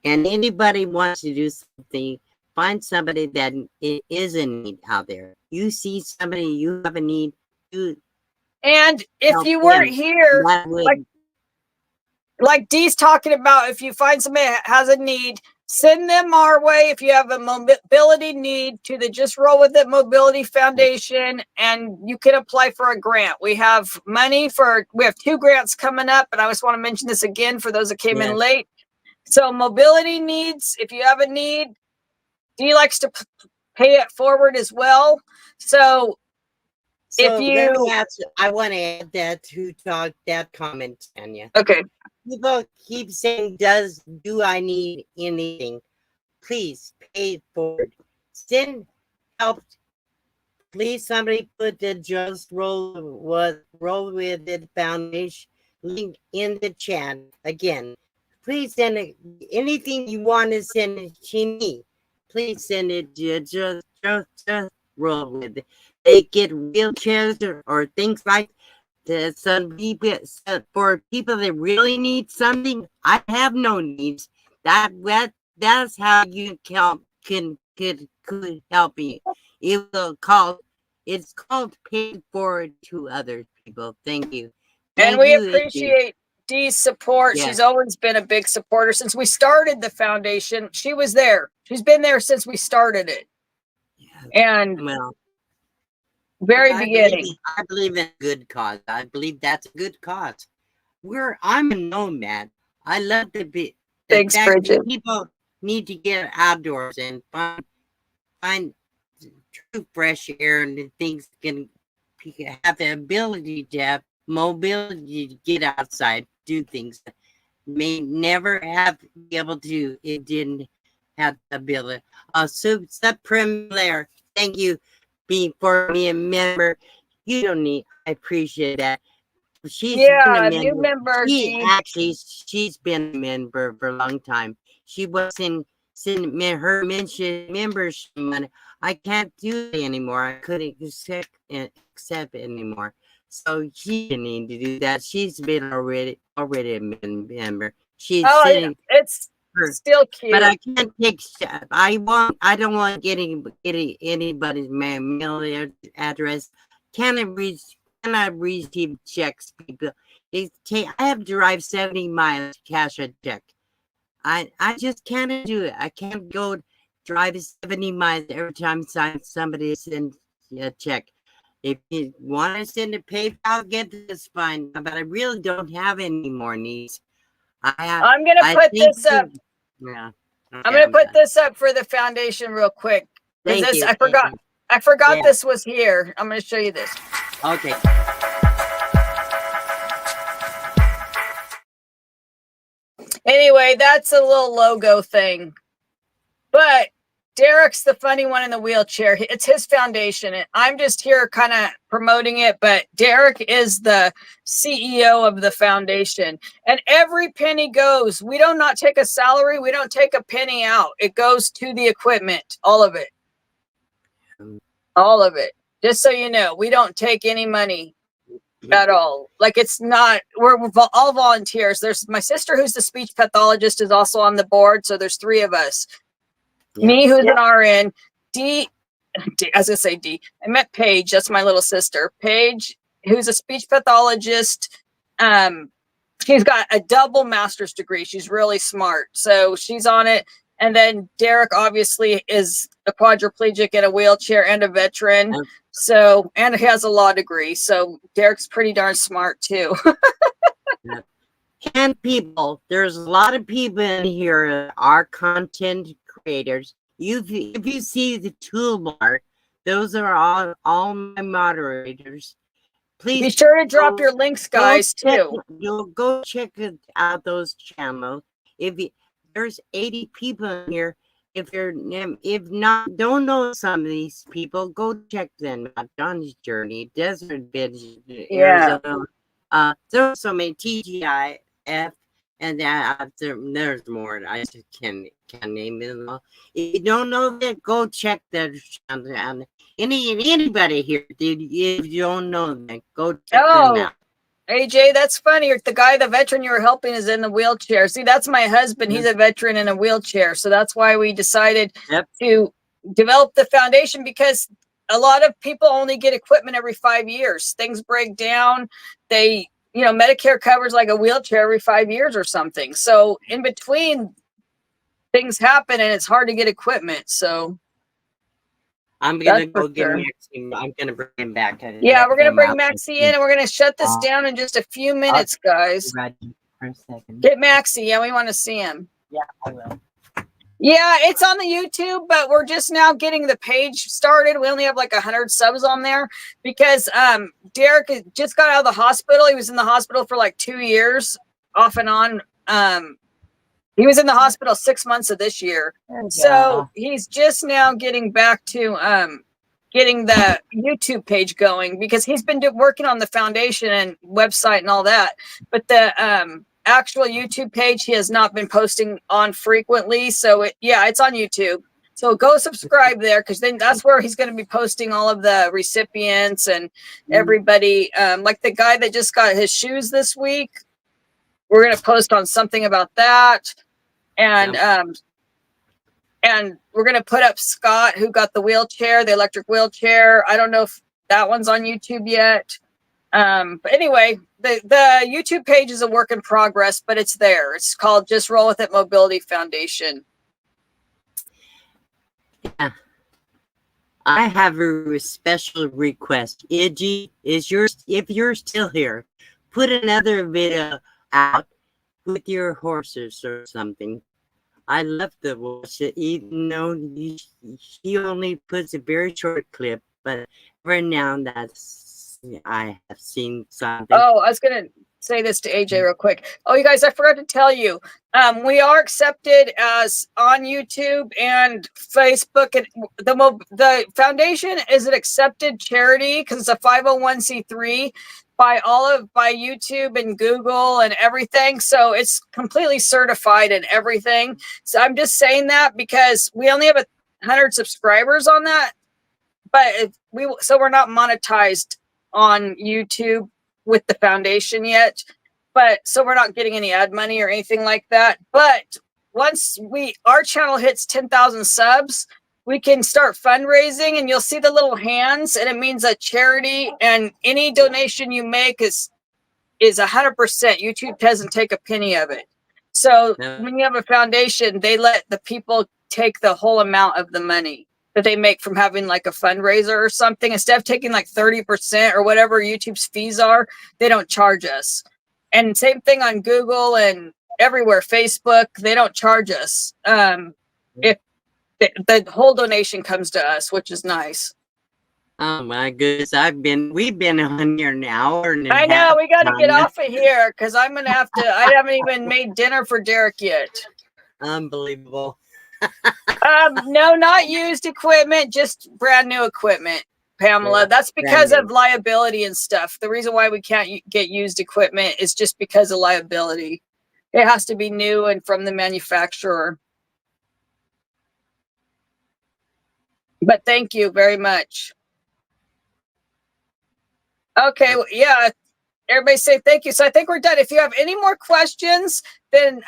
And anybody wants to do something, find somebody that is in need out there. You see somebody, you have a need, and if you weren't here, like Dee's talking about, if you find somebody that has a need, send them our way if you have a mobility need to the Just Roll With It Mobility Foundation, and you can apply for a grant. We have money we have 2 grants coming up, and I just want to mention this again for those that came in late. So mobility needs, if you have a need, Dee likes to pay it forward as well. So if you, let me ask you, I want to add that to that comment, Tanya. okay. People keep saying, do I need anything? Please pay it forward. Send help. Please, somebody put the Just Roll With It Foundation link in the chat again. Please send it, anything you want to send it to me. Please send it to just Roll With It. They get wheelchairs or things like that. Some people, for people that really need something, I have no needs. That's how you could help me. It's called paid forward to other people. Thank you. And we appreciate Dee's support. She's always been a big supporter since we started the foundation. She was there. She's been there since we started it. And very beginning. I believe in a good cause. I believe that's a good cause. I'm a nomad. I love to be. Thanks, Bridget. People need to get outdoors and find true fresh air, and things can have the ability to have mobility to get outside, do things that may never have be able to. It didn't have the ability. Supreme Blair, thank you for being a member. You don't need. I appreciate that. She's been a new member. She's been a member for a long time. She wasn't her membership money. I can't do it anymore. I couldn't accept it anymore. So she didn't need to do that. She's been already a member. She's it's still cute. But I can't take. I don't want getting anybody's mail address. Can I receive checks, people? I have to drive 70 miles to cash a check. I just can't do it. I can't go drive 70 miles every time somebody sends a check. If you want to send a PayPal, get this fine. But I really don't have any more needs. I'm gonna put this up. Yeah. Okay, I'm gonna put this up for the foundation real quick. I forgot this was here. I'm gonna show you this. Okay. Anyway, that's a little logo thing. But Derek's the funny one in the wheelchair. It's his foundation. And I'm just here kind of promoting it, but Derek is the CEO of the foundation. And every penny goes. We do not take a salary. We don't take a penny out. It goes to the equipment. All of it. All of it. Just so you know, we don't take any money at all. Like, it's not, we're all volunteers. There's my sister, who's the speech pathologist, is also on the board. So there's 3 of us. Yeah. Me, who's an RN, D, as I say, D, I met Paige. That's my little sister. Paige, who's a speech pathologist. She's got a double master's degree. She's really smart. So she's on it. And then Derek obviously is a quadriplegic in a wheelchair and a veteran. So, and he has a law degree. So Derek's pretty darn smart too. And people, there's a lot of people in here, are content creators. If you see the toolbar, those are all my moderators. Please be sure to drop your links, guys, too. Go check out those channels. There's 80 people in here. If don't know some of these people, go check them out. John's Journey, Desert Bridge, Arizona. There's so many TGIF, and there's more. I just can't name them all. If you don't know that, go check their channel. Anybody here, if you don't know that, go check them out. AJ, that's funny. The veteran you were helping is in the wheelchair. See, that's my husband. He's a veteran in a wheelchair. So that's why we decided to develop the foundation, because a lot of people only get equipment every 5 years. Things break down. Medicare covers like a wheelchair every 5 years or something. So in between, things happen and it's hard to get equipment. So I'm gonna that's go for get sure. Maxie. I'm gonna bring him back. Yeah, we're gonna him bring out. Maxie in and we're gonna shut this down in just a few minutes, guys. Ready for a second. Get Maxie. Yeah, we want to see him. Yeah, I will. Yeah, it's on the YouTube, but we're just now getting the page started. We only have like 100 subs on there because Derek just got out of the hospital. He was in the hospital for like 2 years off and on. He was in the hospital 6 months of this year. So he's just now getting back to getting the YouTube page going because he's been working on the foundation and website and all that. But the actual YouTube page he has not been posting on frequently. So it's on YouTube. So go subscribe there because then that's where he's going to be posting all of the recipients and everybody. Like the guy that just got his shoes this week. We're going to post on something about that. And we're going to put up Scott, who got the wheelchair, the electric wheelchair. I don't know if that one's on YouTube yet. But anyway, the YouTube page is a work in progress, but it's there. It's called Just Roll With It Mobility Foundation. Yeah. I have a special request. Iggy, if you're still here, put another video out with your horses or something. I love to watch it, even though he only puts a very short clip, but every now and then I have seen something. Oh, I was going to say this to AJ real quick. Oh, you guys, I forgot to tell you, we are accepted as on YouTube and Facebook, and the foundation is an accepted charity because it's a 501c3 by YouTube and Google and everything. So it's completely certified and everything. So I'm just saying that because we only have 100 subscribers on that, but we're not monetized on YouTube with the foundation yet, but so we're not getting any ad money or anything like that. But once our channel hits 10,000 subs, we can start fundraising, and you'll see the little hands, and it means a charity, and any donation you make is 100%. YouTube doesn't take a penny of it. So when you have a foundation, they let the people take the whole amount of the money that they make from having like a fundraiser or something. Instead of taking like 30% or whatever YouTube's fees are, they don't charge us. And same thing on Google and everywhere, Facebook, they don't charge us. If the whole donation comes to us, which is nice. Oh my goodness, we've been on here an hour and a half. I know, we got to get off of here because I'm going to have to, I haven't even made dinner for Derek yet. Unbelievable. No, not used equipment, just brand new equipment, Pamela. Yeah, that's because of liability and stuff. The reason why we can't get used equipment is just because of liability. It has to be new and from the manufacturer. But thank you very much. Okay, well, yeah. Everybody say thank you. So I think we're done. If you have any more questions, then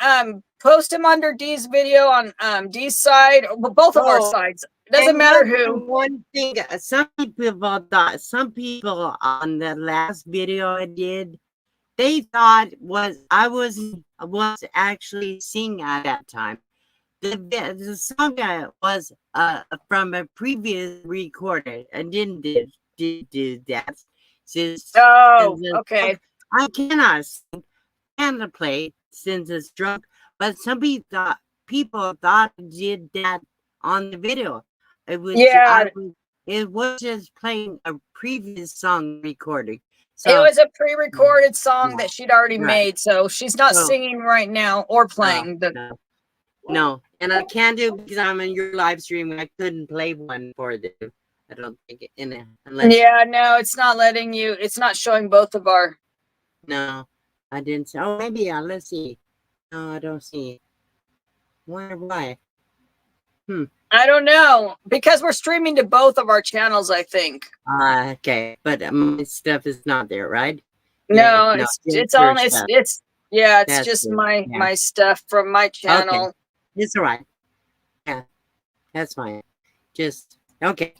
post them under Dee's video on Dee's side, or both of our sides. It doesn't matter who. One thing, some people on the last video I did, they thought I was actually singing at that time. The song was from a previous recording. I didn't do that. Okay. I cannot sing, cannot play since it's drunk, but some people thought I did that on the video. It was just playing a previous song recording. So it was a pre-recorded song that she'd already made, so she's not singing right now or playing. No, and I can't do it because I'm in your live stream. I couldn't play one for them. I don't think no, it's not letting you. It's not showing both of our. No, I didn't. Oh, maybe let's see. No, I don't see. Why? I don't know because we're streaming to both of our channels. I think. Okay, but my stuff is not there, right? No, it's on. It's just my stuff from my channel. Okay. It's all right. Yeah, that's fine. Just okay.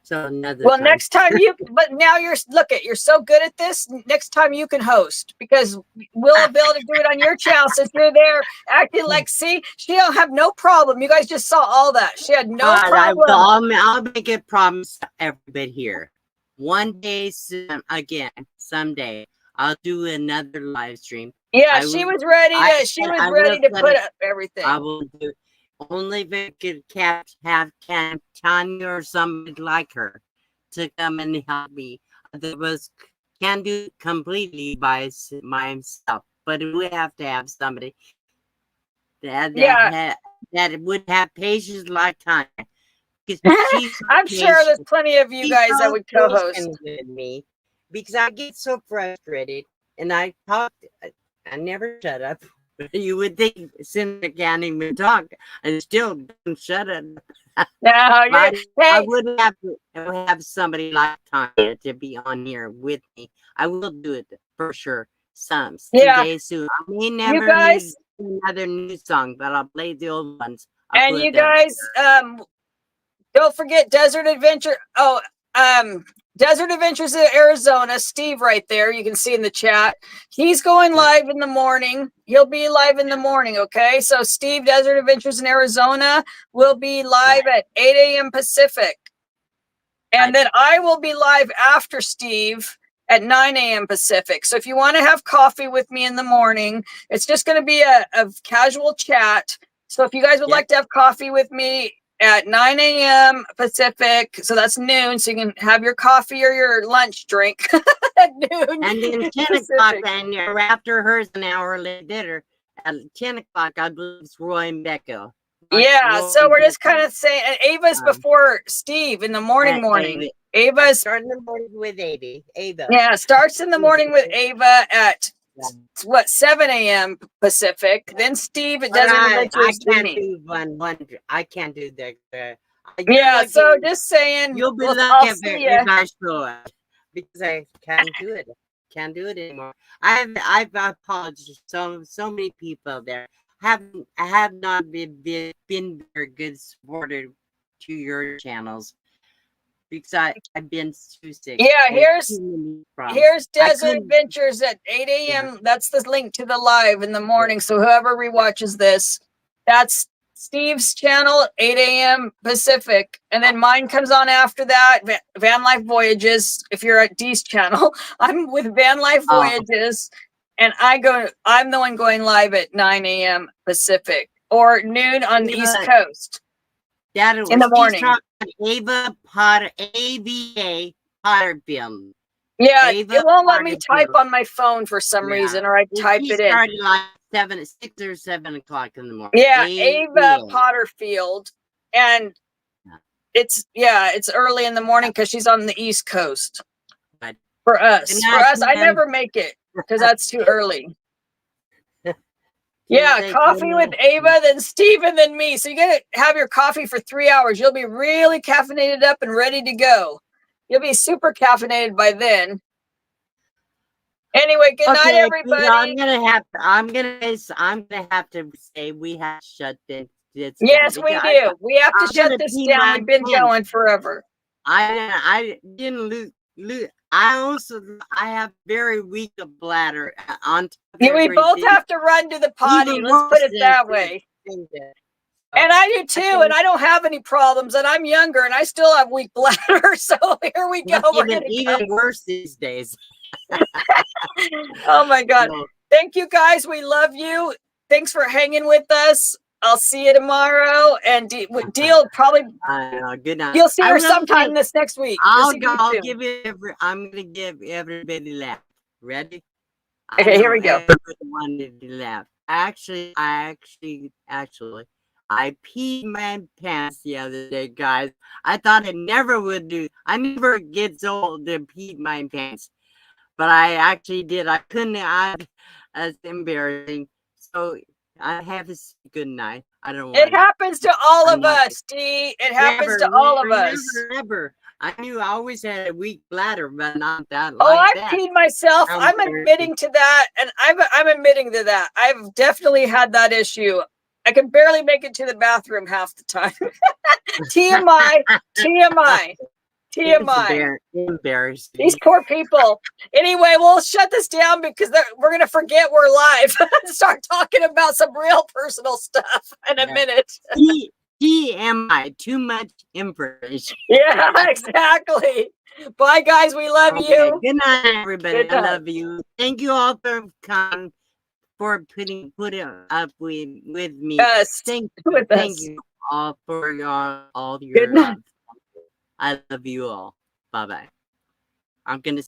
So another Well, time. next time but now you're so good at this. Next time you can host because we'll be able to do it on your channel since you're there acting like, see, she don't have no problem. You guys just saw all that. She had no problem. I'll make a promise to everybody here. One day, again, someday, I'll do another live stream. Yeah, she was ready to put up everything. I will do only if I could have Tanya or somebody like her to come and help me. Otherwise, can't do it completely by myself. But we have to have somebody that would have patience like Tanya. I'm sure there's plenty of you guys that would co-host with me because I get so frustrated and I talk. I never shut up. You would think since I can't even talk, I still don't shut up. No, I would have somebody like Tanya to be on here with me. I will do it for sure. Today soon. I may never do another new song, but I'll play the old ones. And you guys, don't forget Desert Adventure. Desert Adventures in Arizona. Steve right there. You can see in the chat. He's going live in the morning. He'll be live in the morning, okay? So Steve, Desert Adventures in Arizona, will be live at 8 a.m. Pacific. And then I will be live after Steve at 9 a.m. Pacific. So if you want to have coffee with me in the morning, it's just going to be a casual chat. So if you guys would like to have coffee with me, at 9 a.m. Pacific, so that's noon, so you can have your coffee or your lunch drink at noon. And then 10 o'clock, and after hers an hour later, at 10 o'clock, I believe it's Roy and Becca. Yeah, so we're just kind of saying, and Ava's before Steve in the morning. Ava's starting the morning with Ava. Yeah, starts in the morning with Ava at 7 a.m. Pacific. Then Steve at Desert Adventures. I can't do that. So just saying, you'll be lucky if I show up because I can't do it. Can't do it anymore. I've apologized to so many people there. I have not been very good supporter to your channels. Because I've been too sick. Yeah, here's Desert Adventures at 8 a.m. That's the link to the live in the morning. So whoever rewatches this, that's Steve's channel at 8 a.m. Pacific. And then mine comes on after that, Van Life Voyages. If you're at Dee's channel, I'm with Van Life Voyages. And I'm the one going live at 9 a.m. Pacific or noon on the East Coast. In the morning. Ava Potter, AVA Potterfield. Yeah, it won't let me type on my phone for some reason, or I type it in. Started like 6 or 7 o'clock in the morning. Yeah, Ava Potterfield, and it's early in the morning because she's on the East Coast. For us, I never make it because that's too early. Yeah, coffee with Ava, then Steve, and then me. So you gotta have your coffee for 3 hours. You'll be really caffeinated up and ready to go. You'll be super caffeinated by then. Anyway, good night, everybody. I'm gonna have to say we have to shut this. Yes, we do. We have to shut this down. We've been going forever. I didn't lose. I have very weak bladder. We both have to run to the potty. Let's put it that way. And I do too. And I don't have any problems. And I'm younger, and I still have weak bladder. So here we go. Even worse these days. Oh my God! Thank you, guys. We love you. Thanks for hanging with us. I'll see you tomorrow, and Deal probably. Good night. You'll see her sometime this next week. I'm gonna give everybody a laugh. Ready? Okay, here we go. Everybody wanted to laugh. Actually, I peed my pants the other day, guys. I thought I never would do. I never get so old to pee my pants, but I actually did. I couldn't. It's embarrassing. So. I have to say good night. I don't want. It happens to all of us, Dee. It happens to all of us. Never. I knew I always had a weak bladder, but not that. I've peed myself. I'm admitting to that, and I'm admitting to that. I've definitely had that issue. I can barely make it to the bathroom half the time. TMI. TMI. Embarrassing. These poor people. Anyway, we'll shut this down because we're going to forget we're live and start talking about some real personal stuff in a minute. TMI, too much information. Yeah, exactly. Bye, guys. We love you. Good night, everybody. Good night. I love you. Thank you all for coming, for putting up with me. Yes, Thank you all for all your Good night. love. I love you all. Bye bye. I'm gonna